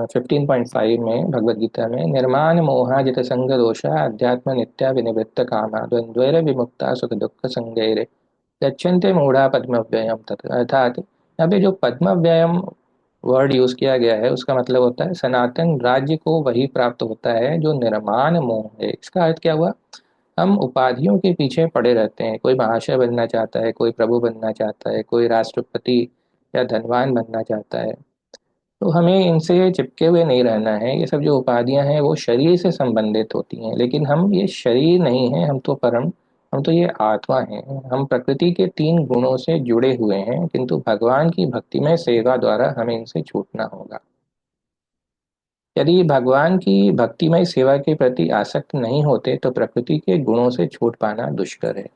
15.5 में भगवत गीता में, निर्माण मोहाजित संग दोषा अध्यात्म नित्या विनिवृत्त कामा द्वंद्वैर विमुक्ता सुख दुख संगैरे गच्छन्ते मूढ़ा पद्म व्ययम तत्। अर्थात यहाँ पे जो पद्म व्ययम वर्ड यूज किया गया है उसका मतलब होता है सनातन राज्य को वही प्राप्त होता है जो निर्माण मोह है। इसका अर्थ क्या हुआ? हम उपाधियों के पीछे पड़े रहते हैं। कोई महाशय बनना चाहता है, कोई प्रभु बनना चाहता है, कोई राष्ट्रपति या धनवान बनना चाहता है। तो हमें इनसे चिपके हुए नहीं रहना है। ये सब जो उपाधियां हैं वो शरीर से संबंधित होती हैं, लेकिन हम ये शरीर नहीं हैं, हम तो ये आत्मा हैं। हम प्रकृति के 3 गुणों से जुड़े हुए हैं, किंतु भगवान की भक्तिमय सेवा द्वारा हमें इनसे छूटना होगा। यदि भगवान की भक्तिमय सेवा के प्रति आसक्त नहीं होते तो प्रकृति के गुणों से छूट पाना दुष्कर है।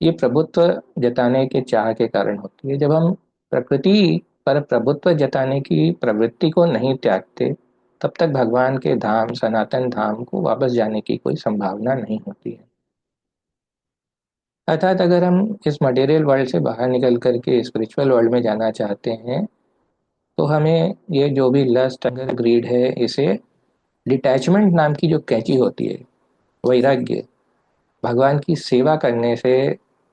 ये प्रभुत्व जताने के चाह के कारण होती है। जब हम प्रकृति पर प्रभुत्व जताने की प्रवृत्ति को नहीं त्यागते तब तक भगवान के धाम सनातन धाम को वापस जाने की कोई संभावना नहीं होती है। अर्थात अगर हम इस मटेरियल वर्ल्ड से बाहर निकल करके स्पिरिचुअल वर्ल्ड में जाना चाहते हैं तो हमें ये जो भी लस्ट अगर ग्रीड है इसे डिटैचमेंट नाम की जो कैची होती है, वैराग्य, भगवान की सेवा करने से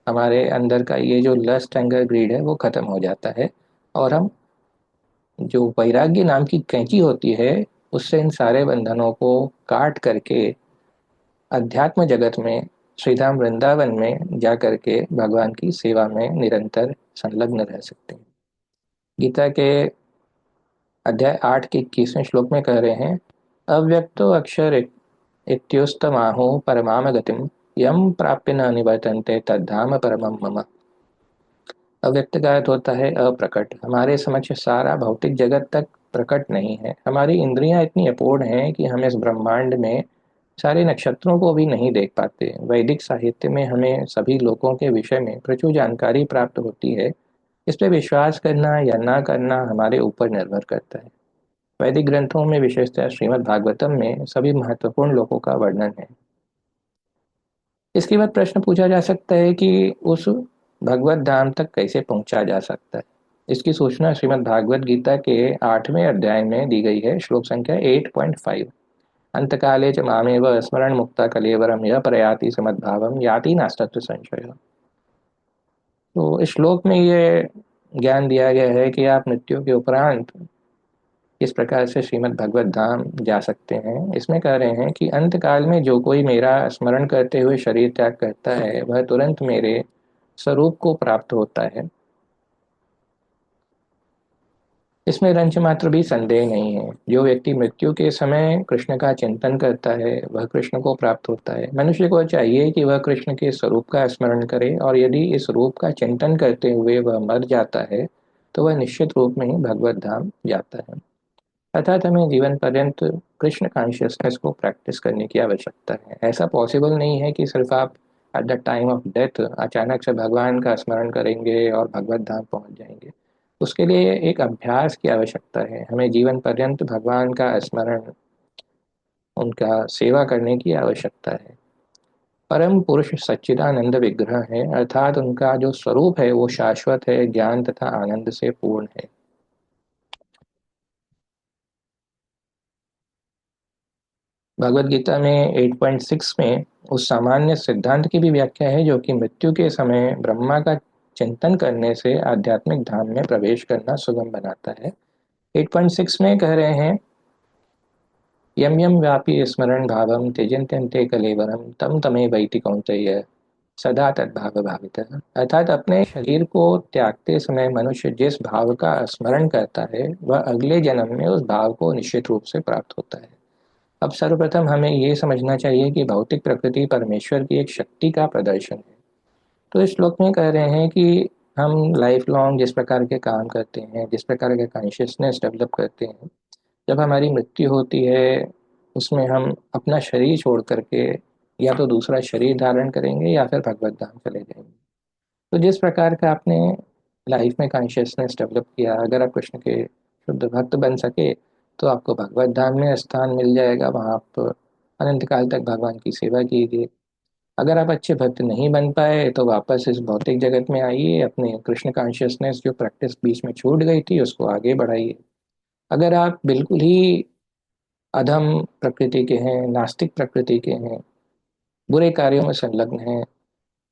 हमारे अंदर का ये जो लस्ट एंगर ग्रीड है वो खत्म हो जाता है। और हम जो वैराग्य नाम की कैंची होती है उससे इन सारे बंधनों को काट करके अध्यात्म जगत में श्रीधाम वृंदावन में जा करके भगवान की सेवा में निरंतर संलग्न रह सकते हैं। गीता के अध्याय 8 के 21वें श्लोक में कह रहे हैं, अव्यक्तो अक्षर इत्युस्तमाहो परमाम गतिम यम प्राप्य न निवर्तन्ते तद्धाम परमम मम। अव्यक्त का अर्थ होता है अप्रकट। हमारे समक्ष सारा भौतिक जगत तक प्रकट नहीं है। हमारी इंद्रियां इतनी अपूर्ण हैं कि हम इस ब्रह्मांड में सारे नक्षत्रों को भी नहीं देख पाते। वैदिक साहित्य में हमें सभी लोकों के विषय में प्रचुर जानकारी प्राप्त होती है। इस पर विश्वास करना या ना करना हमारे ऊपर निर्भर करता है। वैदिक ग्रंथों में विशेषतः श्रीमद् भागवतम में सभी महत्वपूर्ण लोकों का वर्णन है। इसके बाद प्रश्न पूछा जा सकता है कि उस भगवत धाम तक कैसे पहुंचा जा सकता है। इसकी सूचना श्रीमद् भागवत गीता के 8वें अध्याय में दी गई है, श्लोक संख्या 8.5। अंतकाले च मामेव स्मरण मुक्ता कलेवरम यह प्रयाति समद्भावम याति नास्तत्र संशय। तो इस श्लोक में ये ज्ञान दिया गया है कि आप मृत्यु के उपरांत इस प्रकार से श्रीमद् भगवत धाम जा सकते हैं। इसमें कह रहे हैं कि अंत काल में जो कोई मेरा स्मरण करते हुए शरीर त्याग करता है वह तुरंत मेरे स्वरूप को प्राप्त होता है। इसमें रंच मात्र भी संदेह नहीं है। जो व्यक्ति मृत्यु के समय कृष्ण का चिंतन करता है वह कृष्ण को प्राप्त होता है। मनुष्य को चाहिए कि वह कृष्ण के स्वरूप का स्मरण करे, और यदि इस रूप का चिंतन करते हुए वह मर जाता है तो वह निश्चित रूप में ही भगवत धाम जाता है। अर्थात हमें जीवन पर्यंत कृष्ण कॉन्शियसनेस को प्रैक्टिस करने की आवश्यकता है। ऐसा पॉसिबल नहीं है कि सिर्फ आप at the time of death अचानक से भगवान का स्मरण करेंगे और भगवत धाम पहुंच जाएंगे। उसके लिए एक अभ्यास की आवश्यकता है। हमें जीवन पर्यंत भगवान का स्मरण, उनका सेवा करने की आवश्यकता है। परम पुरुष सच्चिदानंद विग्रह है, अर्थात उनका जो स्वरूप है वो शाश्वत है, ज्ञान तथा आनंद से पूर्ण है। भगवद गीता में 8.6 में उस सामान्य सिद्धांत की भी व्याख्या है जो कि मृत्यु के समय ब्रह्मा का चिंतन करने से आध्यात्मिक धाम में प्रवेश करना सुगम बनाता है। 8.6 में कह रहे हैं, यम यम व्यापी स्मरण भावम त्यजन्त्यन्ते कलेवरम तम तमे वैति कौन्तेय सदा तद्भाव भावित। अर्थात अपने शरीर को त्यागते समय मनुष्य जिस भाव का स्मरण करता है वह अगले जन्म में उस भाव को निश्चित रूप से प्राप्त होता है। अब सर्वप्रथम हमें ये समझना चाहिए कि भौतिक प्रकृति परमेश्वर की एक शक्ति का प्रदर्शन है। तो इस श्लोक में कह रहे हैं कि हम लाइफ लॉन्ग जिस प्रकार के काम करते हैं, जिस प्रकार के कॉन्शियसनेस डेवलप करते हैं, जब हमारी मृत्यु होती है उसमें हम अपना शरीर छोड़ करके या तो दूसरा शरीर धारण करेंगे या फिर भगवत धाम चले जाएंगे। तो जिस प्रकार का आपने लाइफ में कॉन्शियसनेस डेवलप किया, अगर आप कृष्ण के शुद्ध भक्त बन सके तो आपको भगवत धाम में स्थान मिल जाएगा। वहाँ आप अनंत काल तक भगवान की सेवा कीजिए। अगर आप अच्छे भक्त नहीं बन पाए तो वापस इस भौतिक जगत में आइए, अपने कृष्ण कॉन्शियसनेस जो प्रैक्टिस बीच में छूट गई थी उसको आगे बढ़ाइए। अगर आप बिल्कुल ही अधम प्रकृति के हैं, नास्तिक प्रकृति के हैं, बुरे कार्यों में संलग्न हैं,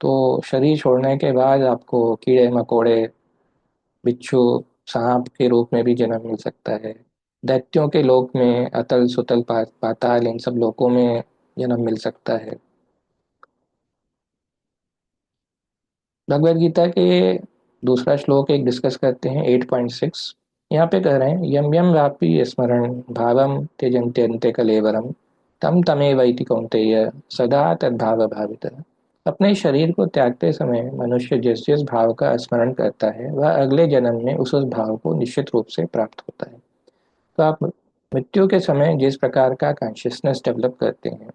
तो शरीर छोड़ने के बाद आपको कीड़े मकोड़े, बिच्छू, सांप के रूप में भी जन्म मिल सकता है। दैत्यों के लोक में, अतल सुतल पाताल, इन सब लोकों में जन्म मिल सकता है। भगवद गीता के दूसरा श्लोक एक डिस्कस करते हैं, 8.6। यहाँ पे कह रहे हैं, यम यम व्यापी स्मरण भावम त्यजन्त्यन्ते कलेवरम तम तमेवैति कौन्तेय सदा तद्भाव भावित। अपने शरीर को त्यागते समय मनुष्य जिस जिस भाव का स्मरण करता है वह अगले जन्म में उस भाव को निश्चित रूप से प्राप्त होता है। तो आप मृत्यु के समय जिस प्रकार का कॉन्शियसनेस डेवलप करते हैं,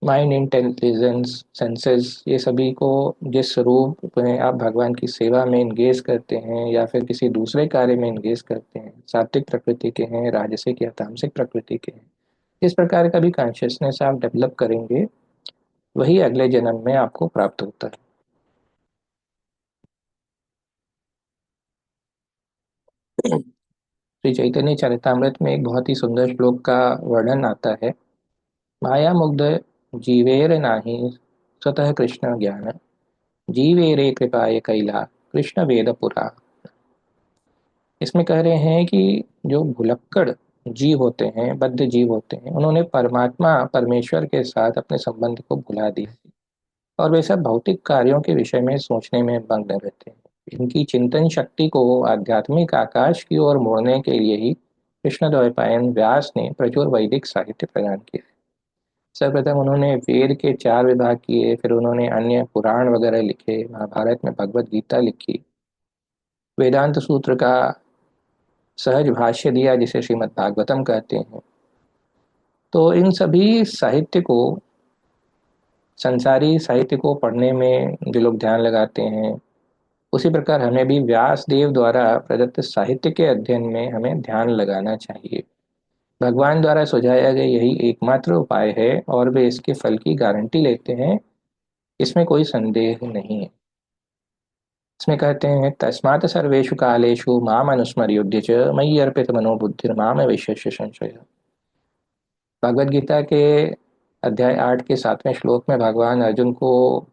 माइंड, इंटेलिजेंस, सेंसेस, ये सभी को जिस रूप में आप भगवान की सेवा में इंगेज करते हैं या फिर किसी दूसरे कार्य में इंगेज करते हैं, सात्विक प्रकृति के हैं, राजसिक या तामसिक प्रकृति के हैं, इस प्रकार का भी कॉन्शियसनेस आप डेवलप करेंगे वही अगले जन्म में आपको प्राप्त होता है। श्री चैतन्य चरितामृत में एक बहुत ही सुंदर श्लोक का वर्णन आता है, माया मुग्ध जीवेर नाही स्वतः कृष्ण ज्ञान जीवेरे कृपाय कैला कृष्ण वेद पुरा। इसमें कह रहे हैं कि जो भुलक्कड़ जीव होते हैं, बद्ध जीव होते हैं, उन्होंने परमात्मा परमेश्वर के साथ अपने संबंध को भुला दिया और वे सब भौतिक कार्यों के विषय में सोचने में मग्न रहते हैं। इनकी चिंतन शक्ति को आध्यात्मिक आकाश की ओर मोड़ने के लिए ही कृष्णद्वैपायन व्यास ने प्रचुर वैदिक साहित्य प्रदान किया। सर्वप्रथम उन्होंने वेद के 4 विभाग किए, फिर उन्होंने अन्य पुराण वगैरह लिखे, महाभारत में भगवत गीता लिखी, वेदांत सूत्र का सहज भाष्य दिया जिसे श्रीमद् भागवतम कहते हैं। तो इन सभी साहित्य को, संसारी साहित्य को पढ़ने में जो लोग ध्यान लगाते हैं, उसी प्रकार हमें भी व्यास देव द्वारा प्रदत्त साहित्य के अध्ययन में हमें ध्यान लगाना चाहिए। भगवान द्वारा सुझाया गया यही एकमात्र उपाय है और वे इसके फल की गारंटी लेते हैं, इसमें कोई संदेह नहीं है। इसमें कहते हैं, तस्मात् सर्वेषु कालेषु माम अनुस्मर्युध्य च मयि अर्पित मनो बुद्धिर्माम विशेष्य संशय। भगवद गीता के अध्याय 8 के 7वें श्लोक में भगवान अर्जुन को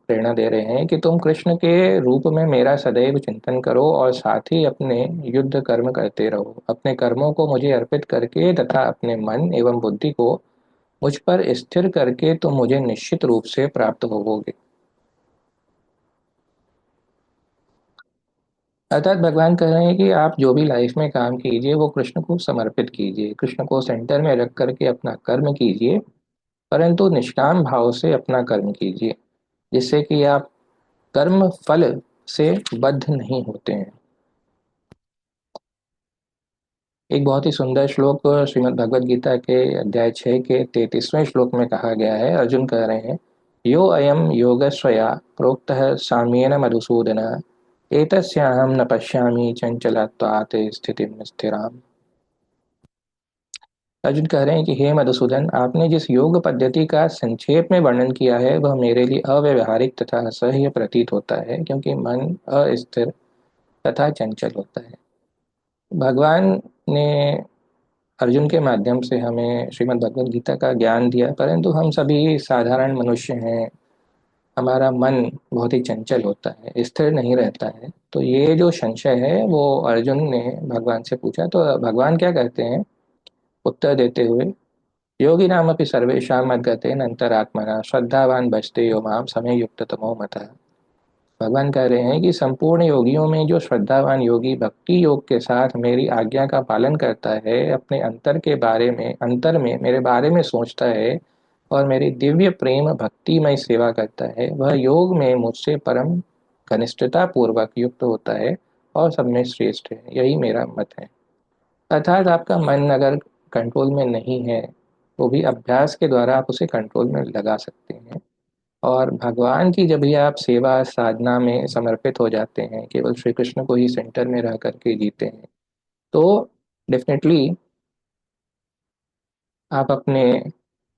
प्रेरणा दे रहे हैं कि तुम कृष्ण के रूप में मेरा सदैव चिंतन करो और साथ ही अपने युद्ध कर्म करते रहो। अपने कर्मों को मुझे अर्पित करके तथा अपने मन एवं बुद्धि को मुझ पर स्थिर करके तुम मुझे निश्चित रूप से प्राप्त होवोगे। अर्थात भगवान कह रहे हैं कि आप जो भी लाइफ में काम कीजिए वो कृष्ण को समर्पित कीजिए, कृष्ण को सेंटर में रख करके अपना कर्म कीजिए, परंतु निष्काम भाव से अपना कर्म कीजिए, जिससे कि आप कर्म फल से बद्ध नहीं होते हैं। एक बहुत ही सुंदर श्लोक श्रीमद् भगवद गीता के अध्याय 6 के 33वें श्लोक में कहा गया है। अर्जुन कह रहे हैं, यो अयम योगस्वया प्रोक्तः साम्येन मधुसूदन एतस्याहं न पश्यामि चंचलत्वात् स्थितिं स्थिराम्। अर्जुन कह रहे हैं कि हे मधुसूदन, आपने जिस योग पद्धति का संक्षेप में वर्णन किया है वह मेरे लिए अव्यवहारिक तथा असह्य प्रतीत होता है, क्योंकि मन अस्थिर तथा चंचल होता है। भगवान ने अर्जुन के माध्यम से हमें श्रीमद् भगवद गीता का ज्ञान दिया, परंतु हम सभी साधारण मनुष्य हैं। हमारा मन बहुत ही चंचल होता है, स्थिर नहीं रहता है। तो ये जो संशय है वो अर्जुन ने भगवान से पूछा। तो भगवान क्या कहते हैं उत्तर देते हुए, योगी नाम अपनी सर्वेशा मद्गते अंतरात्मना श्रद्धावान भजते यो माम समय युक्त तमो मतः। भगवान कह रहे हैं कि संपूर्ण योगियों में जो श्रद्धावान योगी भक्ति योग के साथ मेरी आज्ञा का पालन करता है, अपने अंतर में मेरे बारे में सोचता है और मेरी दिव्य प्रेम भक्तिमय सेवा करता है, वह योग में मुझसे परम घनिष्ठता पूर्वक युक्त होता है और सब में श्रेष्ठ है। यही मेरा मत है। अर्थात आपका मन अगर कंट्रोल में नहीं है तो भी अभ्यास के द्वारा आप उसे कंट्रोल में लगा सकते हैं। और भगवान की जब भी आप सेवा साधना में समर्पित हो जाते हैं, केवल श्री कृष्ण को ही सेंटर में रह करके जीते हैं, तो डेफिनेटली आप अपने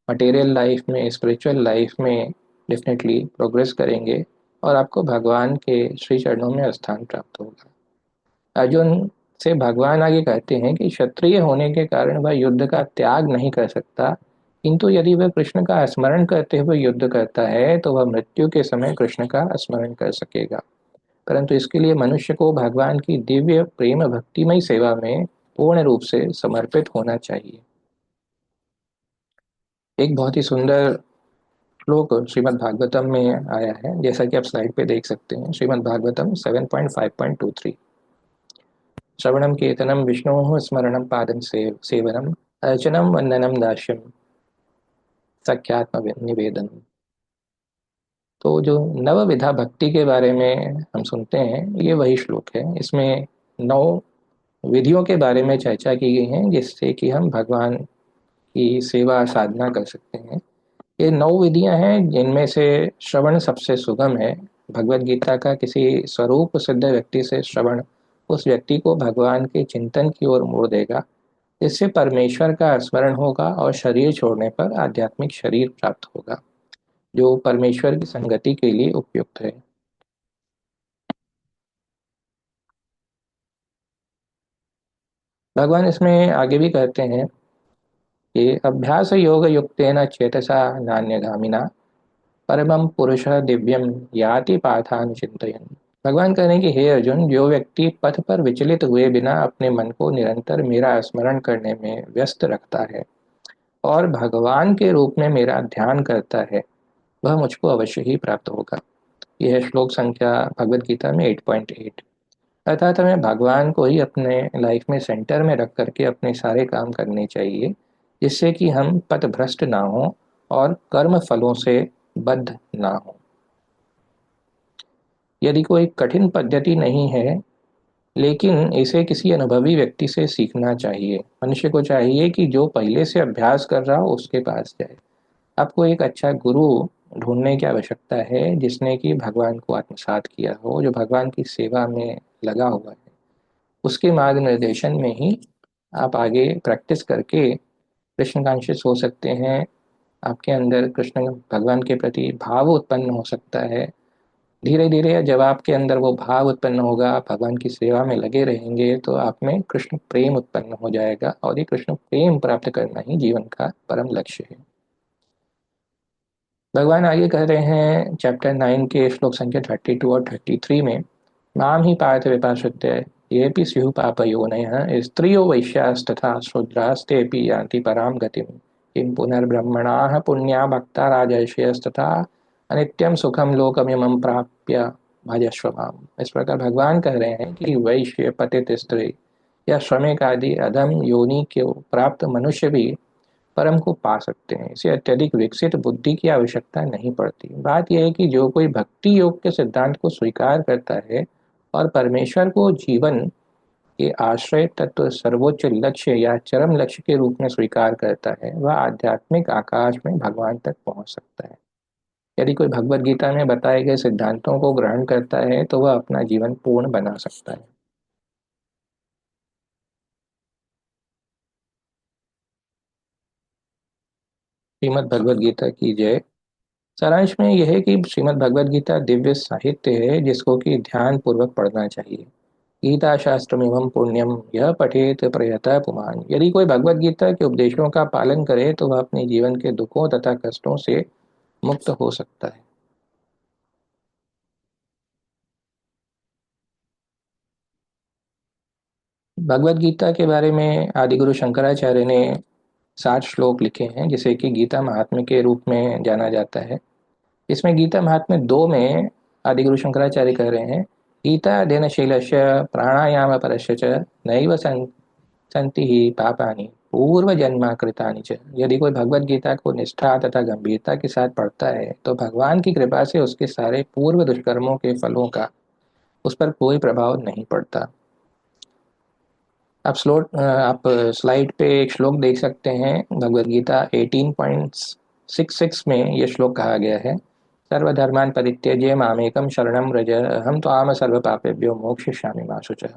मटेरियल लाइफ में, स्पिरिचुअल लाइफ में डेफिनेटली प्रोग्रेस करेंगे और आपको भगवान के श्री चरणों में स्थान प्राप्त होगा। अर्जुन से भगवान आगे कहते हैं कि क्षत्रिय होने के कारण वह युद्ध का त्याग नहीं कर सकता, किंतु यदि वह कृष्ण का स्मरण करते हुए युद्ध करता है तो वह मृत्यु के समय कृष्ण का स्मरण कर सकेगा। परंतु इसके लिए मनुष्य को भगवान की दिव्य प्रेम भक्तिमय सेवा में पूर्ण रूप से समर्पित होना चाहिए। एक बहुत ही सुंदर श्लोक श्रीमद् भागवतम में आया है, जैसा कि आप स्लाइड पे देख सकते हैं। श्रीमद् भागवतम 7.5.23, श्रवणम कीर्तनम विष्णु स्मरणम पादम सेवनम अर्चनम वंदनम दास्यम सख्यात्म निवेदन। तो जो नव विधा भक्ति के बारे में हम सुनते हैं, ये वही श्लोक है। इसमें 9 विधियों के बारे में चर्चा की गई है, जिससे कि हम भगवान की सेवा साधना कर सकते हैं। ये 9 विधियां हैं, जिनमें से श्रवण सबसे सुगम है। भगवत गीता का किसी स्वरूप सिद्ध व्यक्ति से श्रवण उस व्यक्ति को भगवान के चिंतन की ओर मोड़ देगा, इससे परमेश्वर का स्मरण होगा और शरीर छोड़ने पर आध्यात्मिक शरीर प्राप्त होगा, जो परमेश्वर की संगति के लिए उपयुक्त है। भगवान इसमें आगे भी कहते हैं कि अभ्यास योग युक्तेन चेतसा नान्यगामिना परमं पुरुष दिव्यम याति पार्थान चिंतयन्। भगवान कह रहे हैं कि हे अर्जुन, जो व्यक्ति पथ पर विचलित हुए बिना अपने मन को निरंतर मेरा स्मरण करने में व्यस्त रखता है और भगवान के रूप में मेरा ध्यान करता है, वह मुझको अवश्य ही प्राप्त होगा। यह है श्लोक संख्या भगवद गीता में 8.8। अर्थात हमें भगवान को ही अपने लाइफ में सेंटर में रख करके अपने सारे काम करने चाहिए, जिससे कि हम पथ भ्रष्ट ना हो और कर्म फलों से बद्ध ना हो। यदि कोई कठिन पद्धति नहीं है, लेकिन इसे किसी अनुभवी व्यक्ति से सीखना चाहिए। मनुष्य को चाहिए कि जो पहले से अभ्यास कर रहा हो उसके पास जाए। आपको एक अच्छा गुरु ढूंढने की आवश्यकता है, जिसने कि भगवान को आत्मसात किया हो, जो भगवान की सेवा में लगा हुआ है। उसके मार्गनिर्देशन में ही आप आगे प्रैक्टिस करके कृष्ण कॉन्शियस हो सकते हैं। आपके अंदर कृष्ण भगवान के प्रति भाव उत्पन्न हो सकता है। धीरे धीरे जब आपके अंदर वो भाव उत्पन्न होगा, आप भगवान की सेवा में लगे रहेंगे, तो आप में कृष्ण प्रेम उत्पन्न हो जाएगा और ये कृष्ण प्रेम प्राप्त करना ही जीवन का परम लक्ष्य है। भगवान आगे कह रहे हैं चैप्टर 9 के श्लोक संख्या 32 और 33 में, माम ही पार्थ विपाश्रित्य येऽपि स्युः पापयोनयः स्त्रियो वैश्यास्तथा शूद्रास्तेऽपि यान्ति परां गतिम् किं पुनर्ब्रह्मणाः पुण्या भक्ता राजर्षयस्तथा अनित्यं सुखम लोकमिमं प्राप्य भजस्व माम। इस प्रकार भगवान कह रहे हैं कि वैश्य, पतित स्त्री या श्रमिक आदि अधम योनि को प्राप्त मनुष्य भी परम को पा सकते हैं। इसे अत्यधिक विकसित बुद्धि की आवश्यकता नहीं पड़ती। बात यह है कि जो कोई भक्ति योग के सिद्धांत को स्वीकार करता है और परमेश्वर को जीवन के आश्रय तत्व, सर्वोच्च लक्ष्य या चरम लक्ष्य के रूप में स्वीकार करता है, वह आध्यात्मिक आकाश में भगवान तक पहुंच सकता है। यदि कोई भगवत गीता में बताए गए सिद्धांतों को ग्रहण करता है तो वह अपना जीवन पूर्ण बना सकता है। श्रीमद् भगवत गीता की जय। सारांश में यह है कि श्रीमद् भगवत गीता दिव्य साहित्य है जिसको कि ध्यान पूर्वक पढ़ना चाहिए। गीता शास्त्रमिमं पुण्यम यह पठेत प्रयतः पुमान। यदि कोई भगवत गीता के उपदेशों का पालन करे तो वह अपने जीवन के दुखों तथा कष्टों से मुक्त हो सकता है। भगवत गीता के बारे में आदिगुरु शंकराचार्य ने 60 श्लोक लिखे हैं जिसे कि गीता महात्म्य के रूप में जाना जाता है। इसमें गीता महात्म्य 2 में आदिगुरु शंकराचार्य कह रहे हैं, गीता अध्ययनशीलस्य प्राणायाम परस्य च नैव संति ही पापानि पूर्व जन्मा कृतानि च। यदि कोई भगवत गीता को निष्ठा तथा गंभीरता के साथ पढ़ता है तो भगवान की कृपा से उसके सारे पूर्व दुष्कर्मों के फलों का उस पर कोई प्रभाव नहीं पड़ता। आप स्लाइड पे एक श्लोक देख सकते हैं। भगवत गीता 18.66 में ये श्लोक कहा गया है, सर्वधर्मान् परित्यज्य मामेकं शरणं व्रज अहम त्वाम सर्व पापेभ्यो मोक्षयिष्यामि मा शुचः।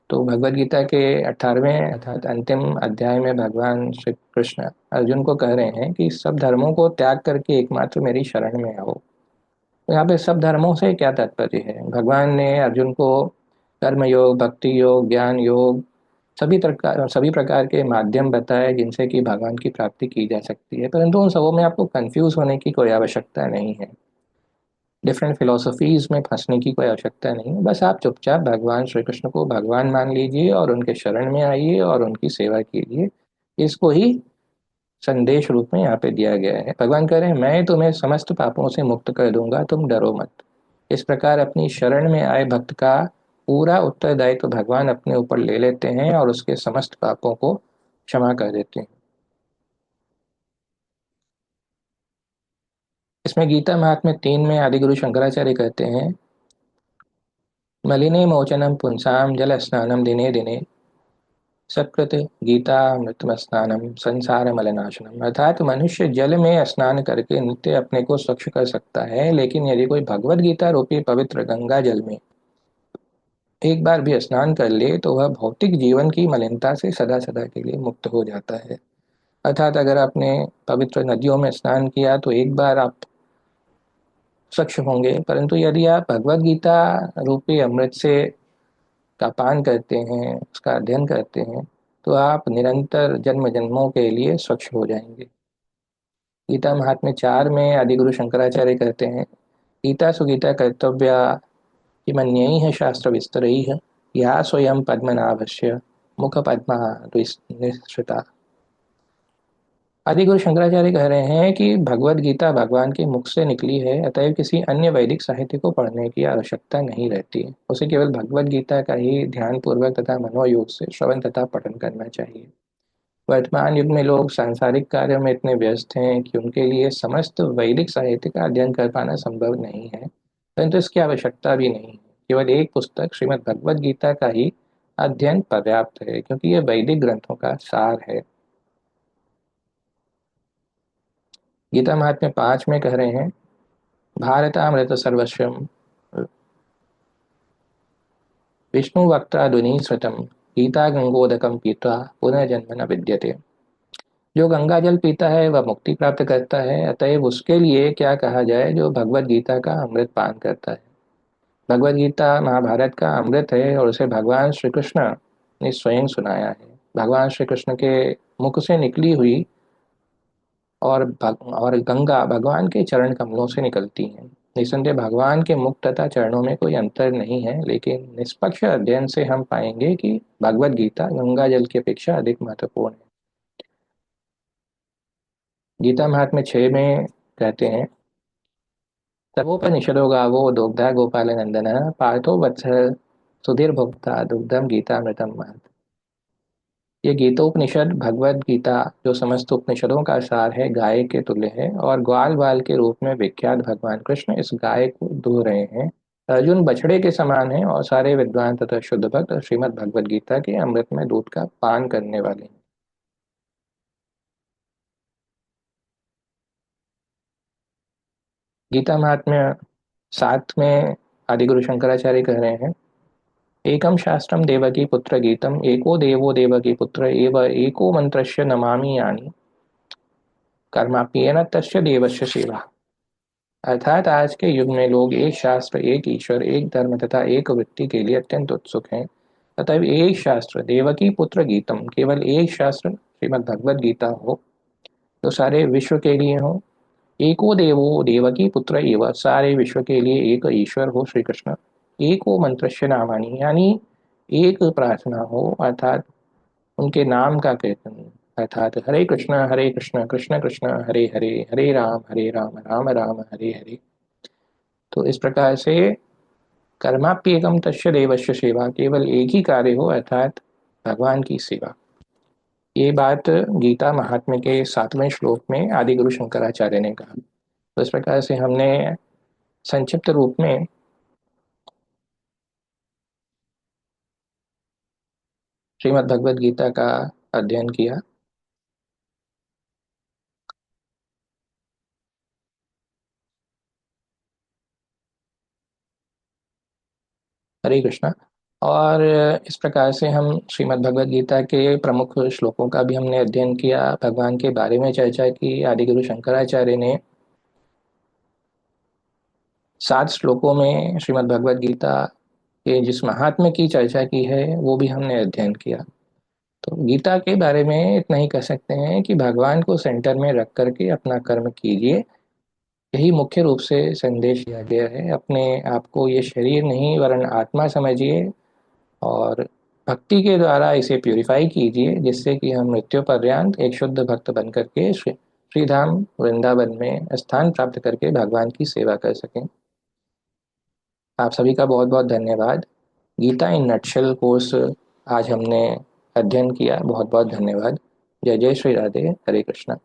तो भगवत गीता के 18वें अर्थात अंतिम अध्याय में भगवान श्री कृष्ण अर्जुन को कह रहे हैं कि सब धर्मों को त्याग करके एकमात्र मेरी शरण में आओ। तो यहाँ पे सब धर्मों से क्या तात्पर्य है? भगवान ने अर्जुन को कर्म योग, भक्ति योग, ज्ञान योग, सभी प्रकार के माध्यम बताए जिनसे कि भगवान की प्राप्ति की जा सकती है, परंतु उन सबों में आपको कंफ्यूज होने की कोई आवश्यकता नहीं है। डिफरेंट फिलोसफीज में फंसने की कोई आवश्यकता नहीं है। बस आप चुपचाप भगवान श्री कृष्ण को भगवान मान लीजिए और उनके शरण में आइए और उनकी सेवा कीजिए। इसको ही संदेश रूप में यहाँ पे दिया गया है। भगवान कह रहे हैं, मैं तुम्हें समस्त पापों से मुक्त कर दूंगा, तुम डरो मत। इस प्रकार अपनी शरण में आए भक्त का पूरा उत्तरदायित्व तो भगवान अपने ऊपर ले लेते हैं और उसके समस्त पापों को क्षमा कर देते हैं। इसमें गीता महात्म्य 3 में आदिगुरु शंकराचार्य कहते हैं, मलिने मोचनम पुंसाम जल स्नानम दिने दिने सकृत गीता मृतम स्नानम संसार मलनाशनम। अर्थात मनुष्य जल में स्नान करके नित्य अपने को स्वच्छ कर सकता है, लेकिन यदि कोई भगवत गीता रूपी पवित्र गंगा जल में एक बार भी स्नान कर ले तो वह भौतिक जीवन की मलिनता से सदा सदा के लिए मुक्त हो जाता है। अर्थात अगर आपने पवित्र नदियों में स्नान किया तो एक बार आप स्वच्छ होंगे, परंतु यदि आप भगवत गीता रूपी अमृत से का पान करते हैं, उसका अध्ययन करते हैं, तो आप निरंतर जन्म जन्मों के लिए स्वच्छ हो जाएंगे। गीता महात्म्य 4 में आदिगुरु शंकराचार्य कहते हैं, गीता सुगीता कर्तव्या किमन्यैः शास्त्र विस्तरैः या स्वयं पद्मनाभस्य मुख पद्मा निःसृता। आदिगुरु शंकराचार्य कह रहे हैं कि भगवत गीता भगवान के मुख से निकली है, अतएव किसी अन्य वैदिक साहित्य को पढ़ने की आवश्यकता नहीं रहती। उसे केवल भगवत गीता का ही ध्यान पूर्वक तथा मनोयोग से श्रवण तथा पठन करना चाहिए। वर्तमान युग में लोग सांसारिक कार्यों में इतने व्यस्त हैं कि उनके लिए समस्त वैदिक साहित्य का अध्ययन कर पाना संभव नहीं है, परंतु इसकी आवश्यकता भी नहीं है। केवल एक पुस्तक श्रीमद् भगवत गीता का ही अध्ययन पर्याप्त है, क्योंकि यह वैदिक ग्रंथों का सार है। गीता महात्म्य 5 में कह रहे हैं, भारतामृत सर्वस्वं विष्णु वक्त्राधुनि श्रुतम गीता गंगोदकम पीत्वा पुनर्जन्म न विद्यते। जो गंगा जल पीता है वह मुक्ति प्राप्त करता है, अतएव उसके लिए क्या कहा जाए जो भगवत गीता का अमृत पान करता है। भगवत गीता महाभारत का अमृत है और उसे भगवान श्री कृष्ण ने स्वयं सुनाया है। भगवान श्री कृष्ण के मुख से निकली हुई और गंगा भगवान के चरण कमलों से निकलती हैं। निस्संदेह भगवान के मुख तथा चरणों में कोई अंतर नहीं है, लेकिन निष्पक्ष अध्ययन से हम पाएंगे कि भगवत गीता गंगा जल की अपेक्षा अधिक महत्वपूर्ण है। गीता महात्म्य 6 में कहते हैं, सर्वोपनिषदो गावो दुग्धा गोपाल नंदन पार्थो वत्स सुधीर भोक्ता दुग्धम गीतामृतम महत्। ये गीतोपनिषद भगवत गीता, जो समस्त उपनिषदों का सार है, गाय के तुल्य है और ग्वाल बाल के रूप में विख्यात भगवान कृष्ण इस गाय को दूह रहे हैं। अर्जुन बछड़े के समान है और सारे विद्वान तथा शुद्ध भक्त श्रीमद् भगवत गीता के अमृतमय दूध का पान करने वाले हैं। गीता महात्म्य 7 में आदिगुरु शंकराचार्य कह रहे हैं, एकम शास्त्रम देवकी पुत्र गीतम एको देवो देवकी पुत्र एव एको मंत्रस्य नमामि यानी कर्माप्येन तस्य देवस्य सेवा। अर्थात आज के युग में लोग एक शास्त्र, एक ईश्वर, एक धर्म तथा एक वृत्ति के लिए अत्यंत उत्सुक हैं। अतः एक शास्त्र देवकी पुत्र गीतम, केवल एक शास्त्र श्रीमद् भगवद गीता हो तो सारे विश्व के लिए हो। एको देवो देवकी पुत्र एव, सारे विश्व के लिए एक ईश्वर हो श्री कृष्ण। एको मंत्रस्य नामानि, यानी एक प्रार्थना हो, अर्थात उनके नाम का कीर्तन, अर्थात हरे कृष्ण कृष्ण कृष्ण हरे हरे, हरे राम राम हरे हरे। तो इस प्रकार से कर्माप्येकम तस्य देवस्य सेवा, केवल एक ही कार्य हो, अर्थात भगवान की सेवा। ये बात गीता महात्म्य के 7वें श्लोक में आदि गुरु शंकराचार्य ने कहा। तो इस प्रकार से हमने संक्षिप्त रूप में श्रीमद् भगवद गीता का अध्ययन किया। हरे कृष्णा। और इस प्रकार से हम श्रीमद् भगवद गीता के प्रमुख श्लोकों का भी हमने अध्ययन किया, भगवान के बारे में चर्चा की। आदि गुरु शंकराचार्य ने 7 श्लोकों में श्रीमद् भगवद गीता के जिस महात्म्य की चर्चा की है वो भी हमने अध्ययन किया। तो गीता के बारे में इतना ही कह सकते हैं कि भगवान को सेंटर में रख करके अपना कर्म कीजिए, यही मुख्य रूप से संदेश दिया गया है। अपने आप को ये शरीर नहीं वरन आत्मा समझिए और भक्ति के द्वारा इसे प्यूरिफाई कीजिए, जिससे कि हम मृत्यु पर्यंत एक शुद्ध भक्त बन करके श्रीधाम वृंदावन में स्थान प्राप्त करके भगवान की सेवा कर सकें। आप सभी का बहुत बहुत धन्यवाद। गीता इन नटशेल कोर्स आज हमने अध्ययन किया। बहुत बहुत धन्यवाद। जय जय श्री राधे। हरे कृष्णा।